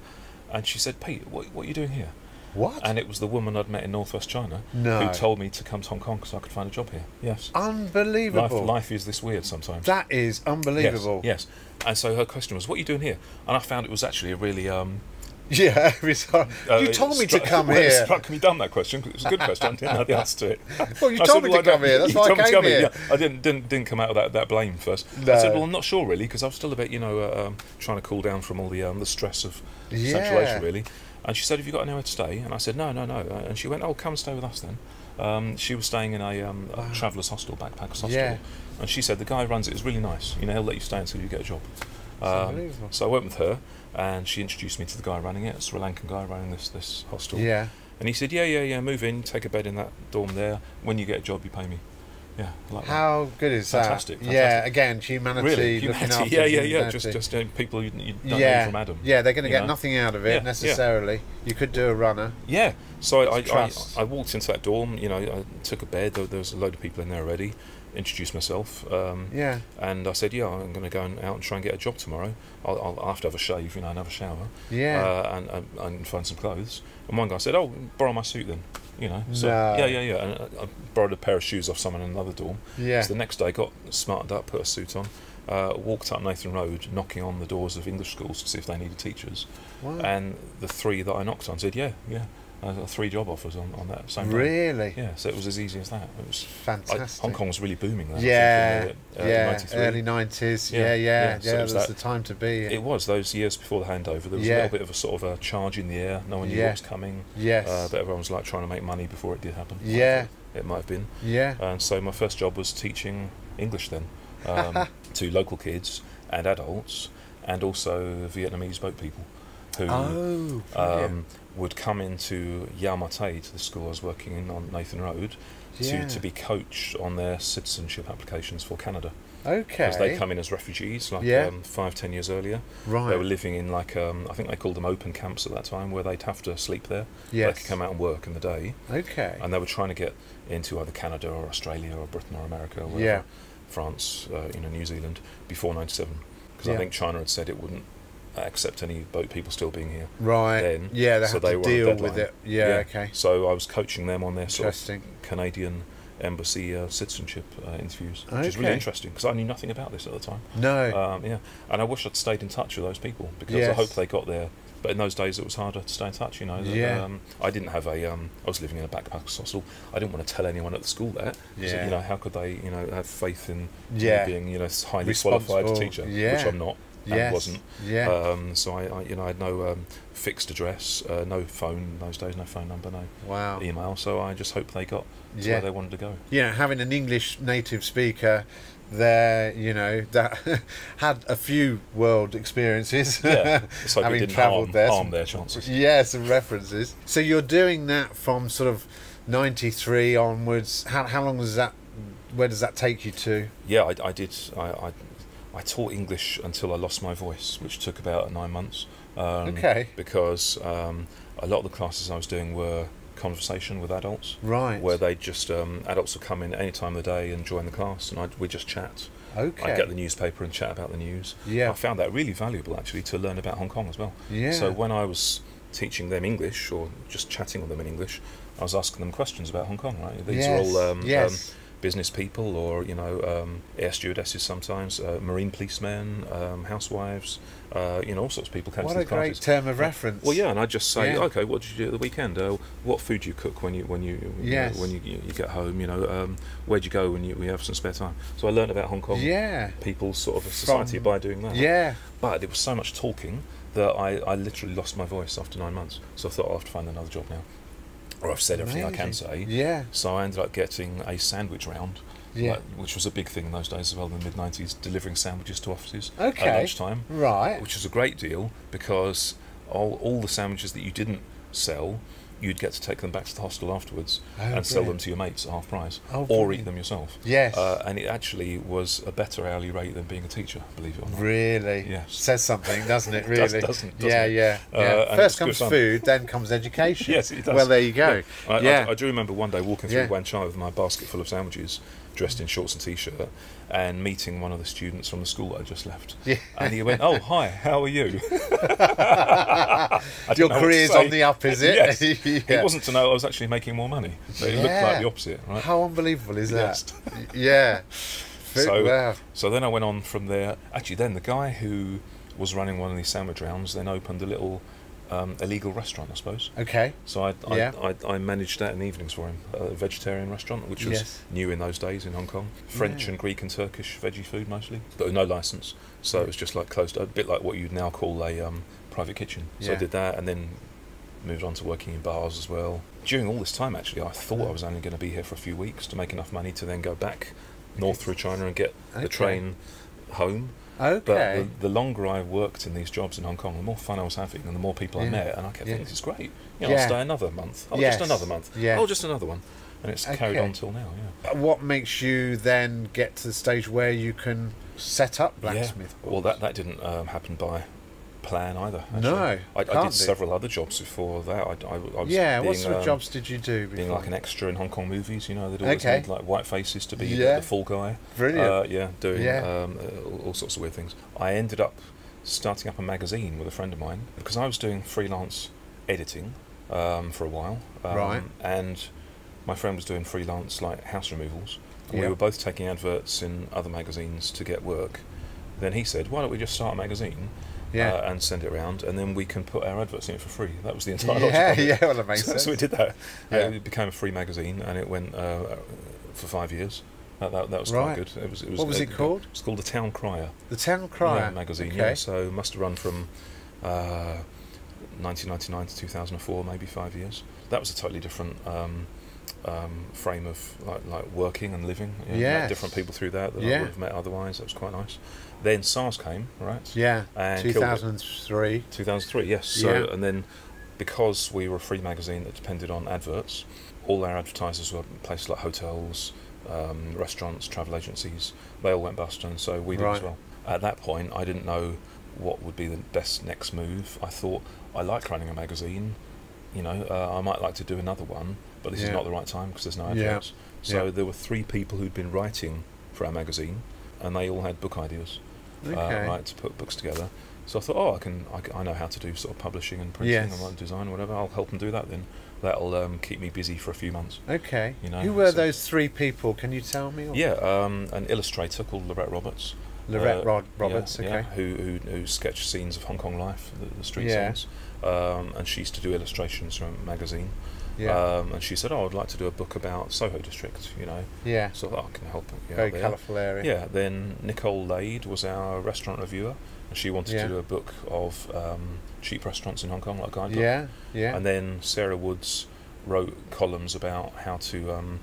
and she said, Pete, what are you doing here? What? And it was the woman I'd met in northwest China who told me to come to Hong Kong because I could find a job here. Yes. Unbelievable. Life is this weird sometimes. That is unbelievable. Yes. And so her question was, what are you doing here? And I found it was actually a really... yeah, you told me to come here. It struck me dumb, that question, because it was a good question. I didn't know the answer to it. Well, you told me to come here. That's why I came here. Yeah. I didn't come out of that blame first. No. I said, well, I'm not sure really, because I was still a bit, you know, trying to cool down from all the stress of Central Asia, really. And she said, have you got anywhere to stay? And I said, no. And she went, oh, come and stay with us then. She was staying in a traveller's hostel, backpackers hostel. Yeah. And she said, the guy who runs it is really nice. You know, he'll let you stay until you get a job. So I went with her, and she introduced me to the guy running it, a Sri Lankan guy running this hostel. Yeah. And he said, yeah, move in, take a bed in that dorm there. When you get a job, you pay me. Yeah, like how that. Good is fantastic, that? Fantastic. Yeah, again, humanity. Really, humanity. Yeah. Just people you don't know from Adam. Yeah, they're going to get nothing out of it necessarily. Yeah. You could do a runner. Yeah. So I walked into that dorm. You know, I took a bed. There was a load of people in there already. Introduced myself. And I said, I'm going to go out and try and get a job tomorrow. I'll have to have a shave, you know, and have a shower. Yeah. And find some clothes. And one guy said, oh, borrow my suit then. You know, so yeah. And I borrowed a pair of shoes off someone in another dorm. Yeah. So the next day, got smartened up, put a suit on, walked up Nathan Road, knocking on the doors of English schools to see if they needed teachers. Wow. And the 3 that I knocked on said, yeah. I got 3 job offers on that same day. Really? Yeah, so it was as easy as that. It was fantastic. Hong Kong was really booming then. Early 90s. Yeah. That was the time to be. It was those years before the handover. There was a little bit of a sort of a charge in the air. No one knew what was coming. Yes. But everyone was like trying to make money before it did happen. Yeah. It might have been. Yeah. And so my first job was teaching English then to local kids and adults, and also Vietnamese boat people who would come into Yau Ma Tei, to the school I was working in on Nathan Road, to be coached on their citizenship applications for Canada. Okay. Because they come in as refugees, like 5-10 years earlier. Right. They were living in like I think they called them open camps at that time, where they'd have to sleep there. Yes. They could come out and work in the day. Okay. And they were trying to get into either Canada or Australia or Britain or America or wherever, France, New Zealand, before '97. Because I think China had said it wouldn't accept any boat people still being here. Right. Then. Yeah, they had to deal with it. Yeah, okay. So I was coaching them on their sort of Canadian embassy citizenship interviews, which is really interesting, because I knew nothing about this at the time. No. And I wish I'd stayed in touch with those people, because I hope they got there. But in those days, it was harder to stay in touch, you know. I didn't have I was living in a backpackers hostel. I didn't want to tell anyone at the school that. Yeah. You know, how could they, have faith in me being, highly qualified teacher, which I'm not. And wasn't. Yeah. So I had no fixed address, no phone in those days, no phone number, no email. So I just hoped they got to where they wanted to go. Yeah, having an English native speaker there, that had a few world experiences. Yeah, it's like having travelled there, harm their chances. Yeah, some references. So you're doing that from sort of '93 onwards. How long does that? Where does that take you to? Yeah, I did. I taught English until I lost my voice, which took about 9 months. Because a lot of the classes I was doing were conversation with adults. Right. Where they just adults would come in any time of the day and join the class, and we'd just chat. Okay. I'd get the newspaper and chat about the news. Yeah. I found that really valuable, actually, to learn about Hong Kong as well. Yeah. So when I was teaching them English or just chatting with them in English, I was asking them questions about Hong Kong, right? These Yes, are all yes. business people, or air stewardesses sometimes, marine policemen, housewives, all sorts of people came What to a these great parties. term of reference. Well, yeah, and I just say, Yeah. okay, what did you do at the weekend? What food do you cook when you Yes. when you get home? Where'd you go when you have some spare time? So I learned about Hong Kong. Yeah. People's sort of society by doing that. Yeah. But it was so much talking that I literally lost my voice after 9 months. So I thought I'll have to find another job now. Or I've said everything I can say. Yeah. So I ended up getting a sandwich round, Yeah. which was a big thing in those days as well, in the mid-90s, delivering sandwiches to offices Okay. at lunchtime. Right. Which was a great deal because all the sandwiches that you didn't sell, you'd get to take them back to the hostel afterwards and sell them to your mates at half price, or eat them yourself. Yes. And it actually was a better hourly rate than being a teacher, believe it or not. Really? Yes. Says something, doesn't it, really? doesn't Yeah, it? yeah. And First it's good comes fun. food, then comes education. Yes, it does. Well, there you go. I do remember one day walking through Yeah. Wan Chai with my basket full of sandwiches, dressed in shorts and t-shirt, and meeting one of the students from the school that I just left. Yeah. And he went, "Oh, hi, how are you?" Your career's on the up, is it? Yes. Yeah. It wasn't to know I was actually making more money. But it looked like the opposite, right? How unbelievable is Yes. that? Yeah. Wow. So then I went on from there. Actually, then the guy who was running one of these sandwich rounds then opened a little illegal restaurant, I suppose. Okay. So I managed that in the evenings for him, a vegetarian restaurant, which was new in those days in Hong Kong. French and Greek and Turkish veggie food mostly, but with no license. So it was just like closed, a bit like what you'd now call a private kitchen. So I did that, and then moved on to working in bars as well. During all this time, actually, I thought I was only going to be here for a few weeks to make enough money to then go back north through China and get the train home. Okay. But the longer I worked in these jobs in Hong Kong, the more fun I was having and the more people I met, and I kept thinking, this is great. I'll stay another month. Oh, just another month. Yeah. Oh, just another one. And it's carried on till now, What makes you then get to the stage where you can set up blacksmith? Well, that didn't happen by plan either. Actually. No, I did several other jobs before that. I was what sort of jobs did you do before? Being like an extra in Hong Kong movies, they'd always need like white faces to be the full guy. Brilliant. Doing all sorts of weird things. I ended up starting up a magazine with a friend of mine because I was doing freelance editing for a while. Right. And my friend was doing freelance like house removals. And we were both taking adverts in other magazines to get work. Then he said, why don't we just start a magazine and send it around, and then we can put our adverts in it for free. That was the entire logic of it. Well, that makes sense. So we did that. It became a free magazine, and it went for 5 years. That was quite good. It was what was it called? It's called The Town Crier. The Town Crier magazine. Okay. So it must have run from 1999 to 2004, maybe 5 years. That was a totally different frame of like working and living. Met different people through that I would have met otherwise. That was quite nice. Then SARS came, right? Yeah. And 2003. 2003, yes. So and then because we were a free magazine that depended on adverts, all our advertisers were places like hotels, restaurants, travel agencies. They all went bust, and so we did as well. At that point, I didn't know what would be the best next move. I thought I like running a magazine. I might like to do another one, but this is not the right time because there's no adverts. So there were 3 people who'd been writing for our magazine, and they all had book ideas, to put books together. So I thought, I know how to do sort of publishing and printing and design or whatever. I'll help them do that then. That'll keep me busy for a few months. Okay. Who were those 3 people? Can you tell me? An illustrator called Lorette Roberts. Roberts, okay. Who sketched scenes of Hong Kong life, the street scenes. And she used to do illustrations for a magazine. And she said, I'd like to do a book about Soho District, So I can help. Very colourful area. Yeah, then Nicole Lade was our restaurant reviewer, and she wanted to do a book of cheap restaurants in Hong Kong, like a guidebook. And then Sarah Woods wrote columns about how to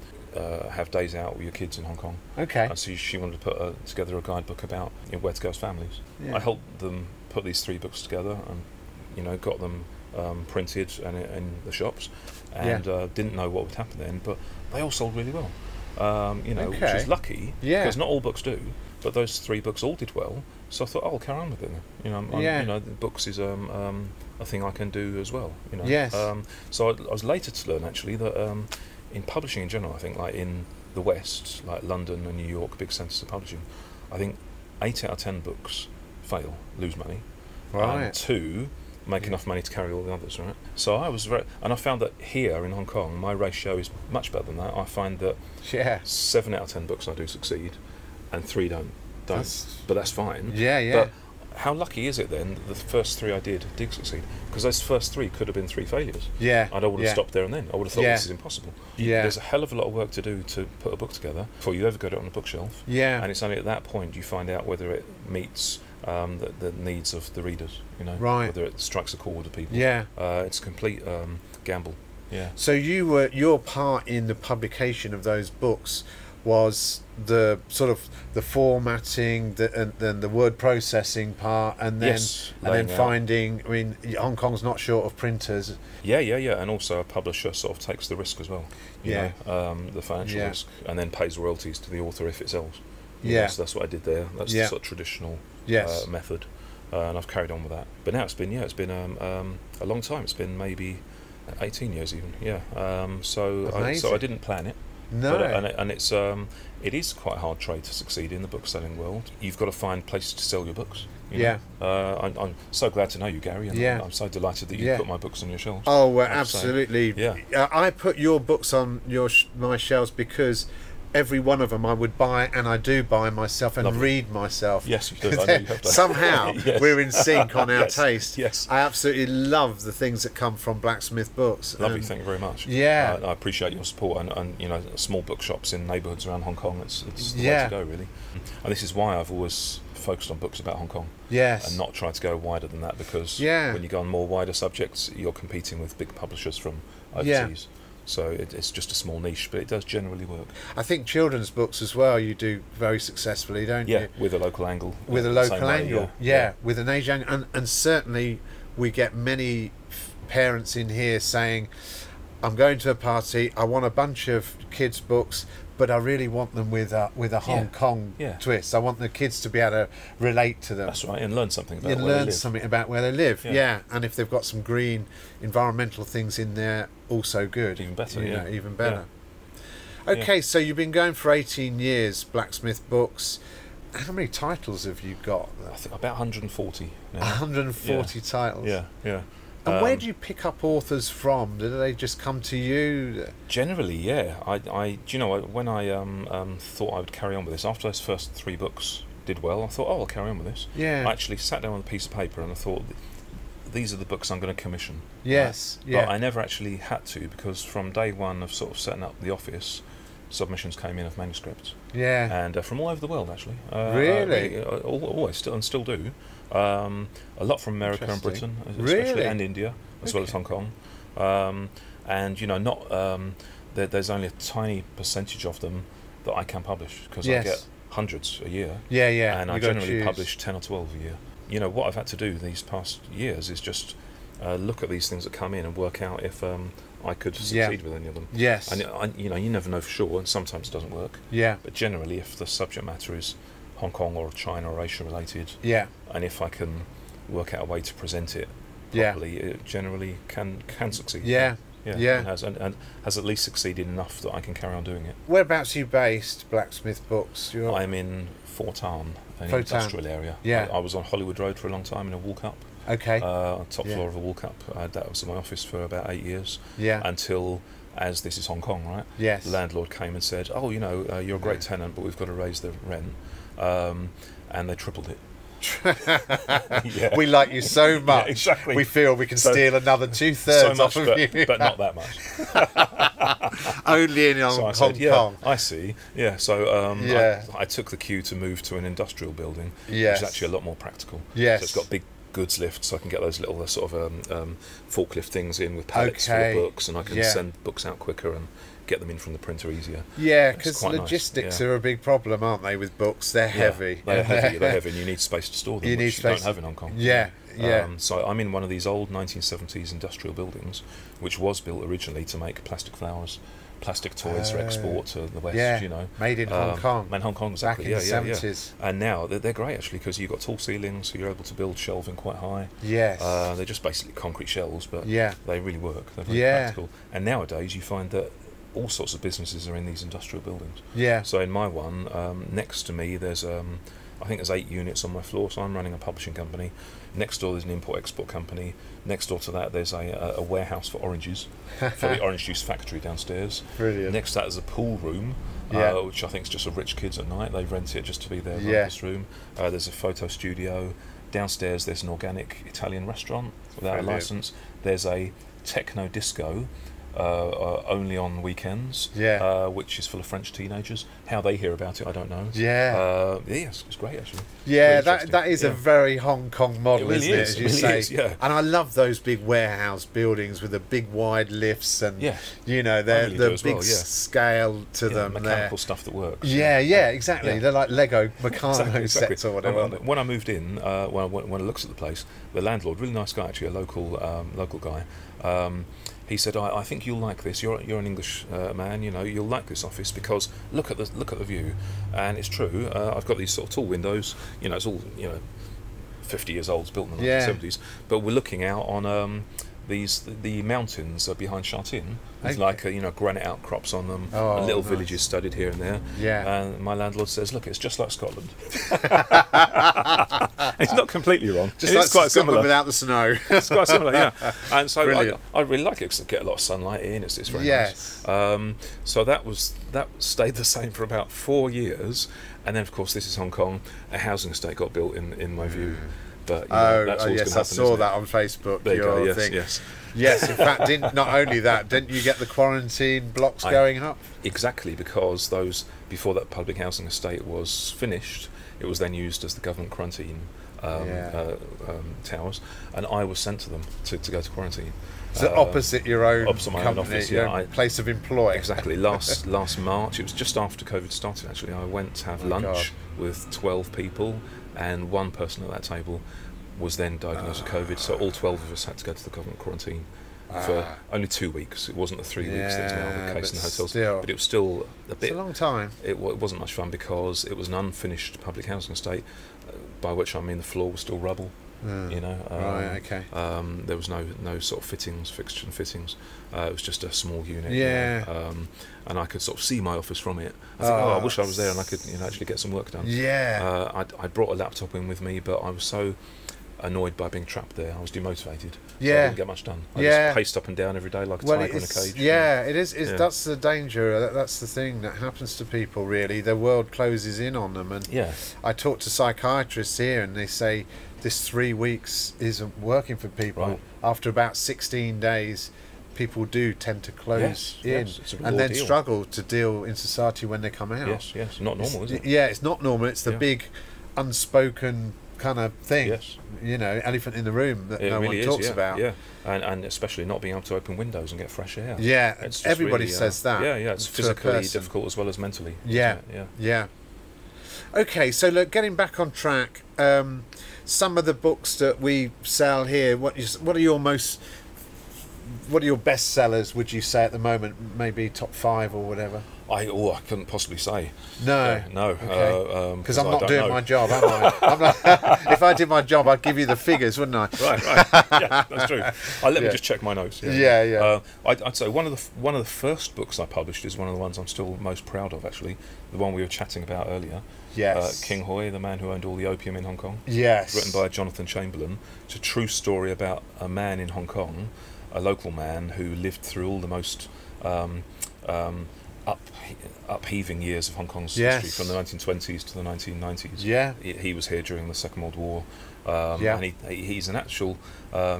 have days out with your kids in Hong Kong. Okay. And so she wanted to put together a guidebook about where to go as families. I helped them put these 3 books together and got them printed and in the shops, and didn't know what would happen then, but they all sold really well. Which was lucky because not all books do, but those 3 books all did well. So I thought, I'll carry on with it. The books is a thing I can do as well. So I was later to learn actually that in publishing in general, I think like in the West, like London and New York, big centres of publishing, I think 8 out of 10 books fail, lose money. Right. And 2, make enough money to carry all the others, right? So I was and I found that here in Hong Kong, my ratio is much better than that. I find that 7 out of 10 books I do succeed, and 3 don't. But that's fine. But how lucky is it then that the first 3 I did succeed? Because those first 3 could have been 3 failures. And I would have stopped there and then. I would have thought this is impossible. There's a hell of a lot of work to do to put a book together before you ever get it on a bookshelf. And it's only at that point you find out whether it meets the needs of the readers, whether it strikes a chord with the people. It's a complete gamble. So your part in the publication of those books was the sort of the formatting, and then the word processing part, and then finding. I mean, Hong Kong's not short of printers. And also a publisher sort of takes the risk as well. You know, the financial risk, and then pays royalties to the author if it sells. So that's what I did there. That's the sort of traditional method, and I've carried on with that. But now it's been a long time. It's been maybe 18 years even. So I didn't plan it. No, and it is quite a hard trade to succeed in the book selling world. You've got to find places to sell your books. I'm so glad to know you, Gary, and I'm so delighted that you put my books on your shelves. Oh, well, absolutely. I put your books on my shelves because every one of them I would buy, and I do buy myself and read myself. Yes, you do. I know you have done. Somehow we're in sync on our taste. Yes. I absolutely love the things that come from Blacksmith Books. Lovely, thank you very much. I appreciate your support, and small bookshops in neighbourhoods around Hong Kong. It's the way to go, really. And this is why I've always focused on books about Hong Kong. And not tried to go wider than that, because when you go on more wider subjects, you're competing with big publishers from overseas. So it's just a small niche, but it does generally work. I think children's books as well you do very successfully, don't you? With a local angle. With a local angle, with an age angle. And certainly we get many parents in here saying, I'm going to a party, I want a bunch of kids' books, but I really want them with a Hong Kong twist. I want the kids to be able to relate to them. That's right, and learn something about where they live. And if they've got some green environmental things in there, also good. Even better, even better. Okay, so you've been going for 18 years, Blacksmith Books. How many titles have you got? I think about 140 now. 140 titles? Yeah. And where do you pick up authors from? Do they just come to you? Generally, I do you know, when I thought I would carry on with this, after those first 3 books did well, I thought, I'll carry on with this. I actually sat down on a piece of paper and I thought, these are the books I'm going to commission. But I never actually had to, because from day one of sort of setting up the office, submissions came in of manuscripts. And from all over the world, actually. Really? Always, still do. A lot from America and Britain, especially, and India, as well as Hong Kong. And there's only a tiny percentage of them that I can publish, because I get hundreds a year. And I generally publish 10 or 12 a year. What I've had to do these past years is just look at these things that come in and work out if I could succeed with any of them. And you never know for sure, and sometimes it doesn't work. But generally, if the subject matter is Hong Kong or China or Asia related, and if I can work out a way to present it properly, it generally can succeed. And has at least succeeded enough that I can carry on doing it. Whereabouts are you based, Blacksmith Books? I'm in Fort Town, an industrial area. I was on Hollywood Road for a long time in a walk-up. Top floor of a walk-up. That was my office for about 8 years. Until, as this is Hong Kong, right? The landlord came and said, you're a great tenant, but we've got to raise the rent. And they tripled it. We like you so much. Exactly. We feel we can steal another 2/3 off of you. But not that much. Only in Hong Kong. I see. So I took the cue to move to an industrial building, which is actually a lot more practical. So it's got big goods lifts, so I can get those little sort of forklift things in with pallets full of books, and I can send books out quicker and get them in from the printer easier. Because logistics are a big problem, aren't they, with books? They're heavy. They're heavy, and you need space to store them, which you don't have in Hong Kong. So I'm in one of these old 1970s industrial buildings, which was built originally to make plastic flowers, plastic toys for export to the West, made in Hong Kong. Made in Hong Kong, exactly. Back in the 70s. And now they're great, actually, because you've got tall ceilings, so you're able to build shelving quite high. They're just basically concrete shells, but they really work. They're very practical. And nowadays you find that all sorts of businesses are in these industrial buildings. So in my one, next to me, there's I think there's 8 units on my floor, so I'm running a publishing company. Next door there's an import-export company. Next door to that there's a warehouse for oranges, for the orange juice factory downstairs. Brilliant. Next to that is a pool room, which I think is just for rich kids at night. They rent it just to be their rumpus room. There's a photo studio. Downstairs there's an organic Italian restaurant without a license. There's a techno disco, only on weekends, which is full of French teenagers. How they hear about it, I don't know. It's great actually. Yeah, that is a very Hong Kong model, really isn't it? As you really say. And I love those big warehouse buildings with the big wide lifts and you know, they're the big scale to them. Mechanical stuff that works. Exactly. Yeah. They're like Lego Meccano sets or whatever. When I moved in, when I looked at the place, the landlord, really nice guy actually, a local guy. He said, "I think you'll like this. You're an English man, you know. You'll like this office because look at the view." And it's true. I've got these sort of tall windows. You know, it's all 50 years old, it's built in the 1970s. But we're looking out on the mountains behind Shartin, with granite outcrops on them, and little villages studded here and there. And my landlord says, "Look, it's just like Scotland." He's not completely wrong. Just like quite similar without the snow. It's quite similar, yeah. And so I really like it because I get a lot of sunlight in. It's very nice. So that stayed the same for about 4 years, and then of course this is Hong Kong. A housing estate got built in my view. But that's always yes, happen, I saw that on Facebook. There you go. Yes. In fact, not only that, didn't you get the quarantine blocks going up? Exactly, because before that public housing estate was finished, it was then used as the government quarantine towers, and I was sent to them to go to quarantine. So opposite your own opposite my company, own office, your own place of employ. Exactly. Last March, it was just after COVID started. Actually, I went to have lunch with 12 people, and one person at that table was then diagnosed with COVID. So all 12 of us had to go to the government quarantine for only 2 weeks. It wasn't the 3 weeks that's now the case in the hotels, but it was still a bit. It's a long time. It wasn't much fun because it was an unfinished public housing estate, by which I mean the floor was still rubble. You know, there was no sort of fixtures and fittings. It was just a small unit. And I could sort of see my office from it. I think, I wish I was there and I could, actually get some work done. I brought a laptop in with me, but I was so annoyed by being trapped there. I was demotivated. So I didn't get much done. I just paced up and down every day like a tiger in a cage. It is. That's the danger. That's the thing that happens to people. Really, their world closes in on them. And I talk to psychiatrists here, and they say this 3 weeks isn't working for people. After about 16 days, people do tend to close in and then struggle to deal in society when they come out. Yes, not normal, is it? Yeah, it's not normal. It's the big unspoken kind of thing, elephant in the room that no one talks about. And especially not being able to open windows and get fresh air. Everybody says that. It's physically difficult as well as mentally. Okay, so look, getting back on track, some of the books that we sell here, what are your best sellers, would you say, at the moment? Maybe top 5 or whatever. I couldn't possibly say. No. Because I'm not doing my job, am I? If I did my job, I'd give you the figures, wouldn't I? Right. Yeah, that's true. Let me just check my notes. I'd say one of the first books I published is one of the ones I'm still most proud of. Actually, the one we were chatting about earlier. Yes. King Hoi, the man who owned all the opium in Hong Kong. Yes. Written by Jonathan Chamberlain. It's a true story about a man in Hong Kong, a local man who lived through all the most upheaving years of Hong Kong's history, from the 1920s to the 1990s. He was here during the Second World War, and he's an actual.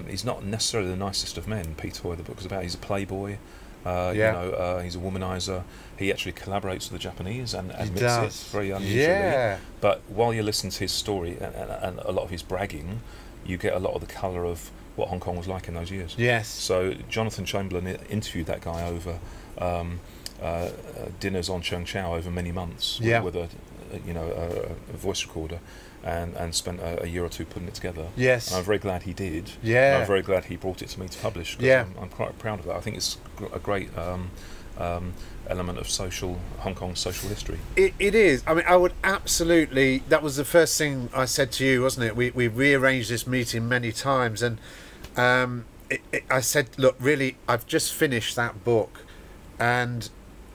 He's not necessarily the nicest of men. Pete Hoi, the book is about. He's a playboy. He's a womanizer. He actually collaborates with the Japanese and admits it very unusually. But while you listen to his story and a lot of his bragging, you get a lot of the colour of what Hong Kong was like in those years. So Jonathan Chamberlain interviewed that guy over dinners on Cheung Chau over many months with a voice recorder, and spent a year or two putting it together. And I'm very glad he did. And I'm very glad he brought it to me to publish. I'm quite proud of it. I think it's a great element of Hong Kong's social history. It is. I mean, I would absolutely. That was the first thing I said to you, wasn't it? We rearranged this meeting many times, and I said, look, really, I've just finished that book, and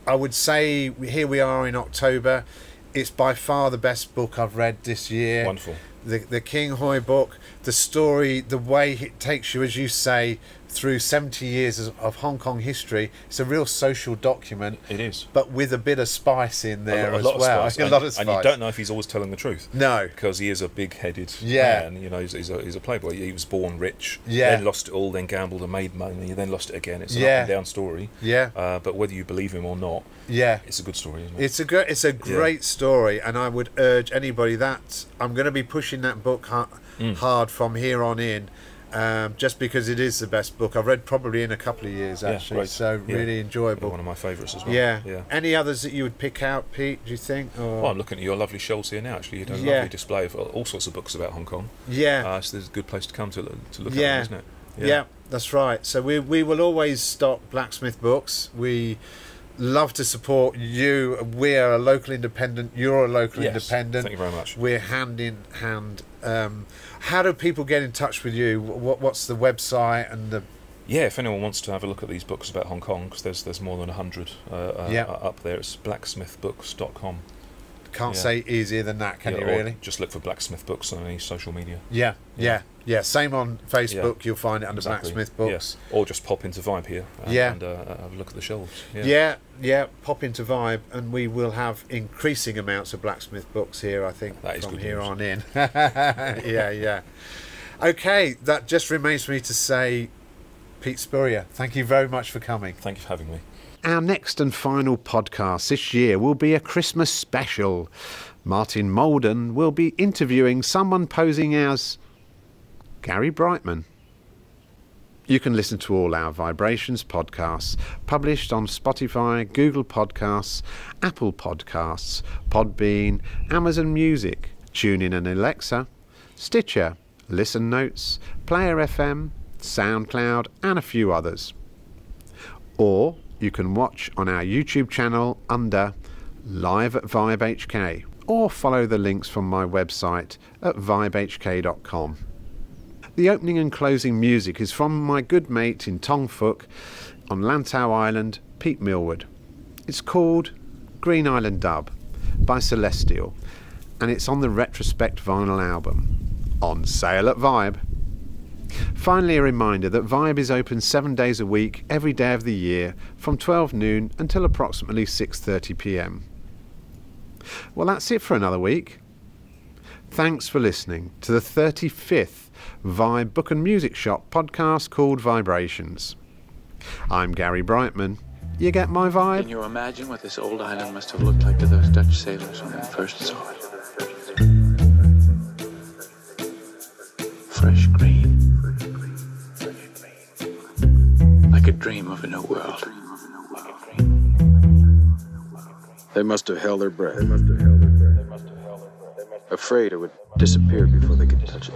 I would say here we are in October. It's by far the best book I've read this year. Wonderful. The King Hoy book, the story, the way it takes you, as you say, through 70 years of Hong Kong history. It's a real social document. It is. But with a bit of spice in there as well. A lot of spice. And you don't know if he's always telling the truth. No. Because he is a big-headed man. You know, he's a playboy. He was born rich, then lost it all, then gambled and made money, then lost it again. It's an up and down story. Yeah. But whether you believe him or not, it's a good story, isn't it? It's a great story, and I would urge anybody that I'm going to be pushing that book hard from here on in. Just because it is the best book I've read probably in a couple of years, actually. So really enjoyable. One of my favourites as well. Yeah. Any others that you would pick out, Pete, do you think? Or? Well, I'm looking at your lovely shelves here now, actually. You have a lovely display of all sorts of books about Hong Kong. Yeah. So there's a good place to come to look at them, isn't it? Yeah, that's right. So we will always stock Blacksmith books. We love to support you. We're a local independent. You're a local independent. Thank you very much. We're hand in hand. How do people get in touch with you? What's the website and the? Yeah, if anyone wants to have a look at these books about Hong Kong, because there's more than 100 up there, it's blacksmithbooks.com. Can't say easier than that, can you really? Just look for Blacksmith Books on any social media. Yeah. Same on Facebook. You'll find it under Blacksmith Books. Yes. Or just pop into Vibe here and have a look at the shelves. Yeah. Pop into Vibe, and we will have increasing amounts of Blacksmith Books here, I think, from here on in. Yeah. Okay, that just remains for me to say, Pete Spurrier, thank you very much for coming. Thank you for having me. Our next and final podcast this year will be a Christmas special. Martin Molden will be interviewing someone posing as Gary Brightman. You can listen to all our VIBErations podcasts published on Spotify, Google Podcasts, Apple Podcasts, Podbean, Amazon Music, TuneIn and Alexa, Stitcher, Listen Notes, Player FM, SoundCloud and a few others. Or you can watch on our YouTube channel under Live at VIBEHK, or follow the links from my website at vibehk.com. The opening and closing music is from my good mate in Tong Fuk on Lantau Island, Pete Millward. It's called Green Island Dub by Celestial, and it's on the Retrospect vinyl album, on sale at Vibe. Finally, a reminder that Vibe is open 7 days a week, every day of the year, from 12 noon until approximately 6:30 p.m. Well, that's it for another week. Thanks for listening to the 35th Vibe Book and Music Shop podcast called VIBErations. I'm Gary Brightman. You get my vibe? Can you imagine what this old island must have looked like to those Dutch sailors when they first saw it? Fresh green. Like a dream of a new world. They must have held their breath. Afraid it would disappear before they could touch it.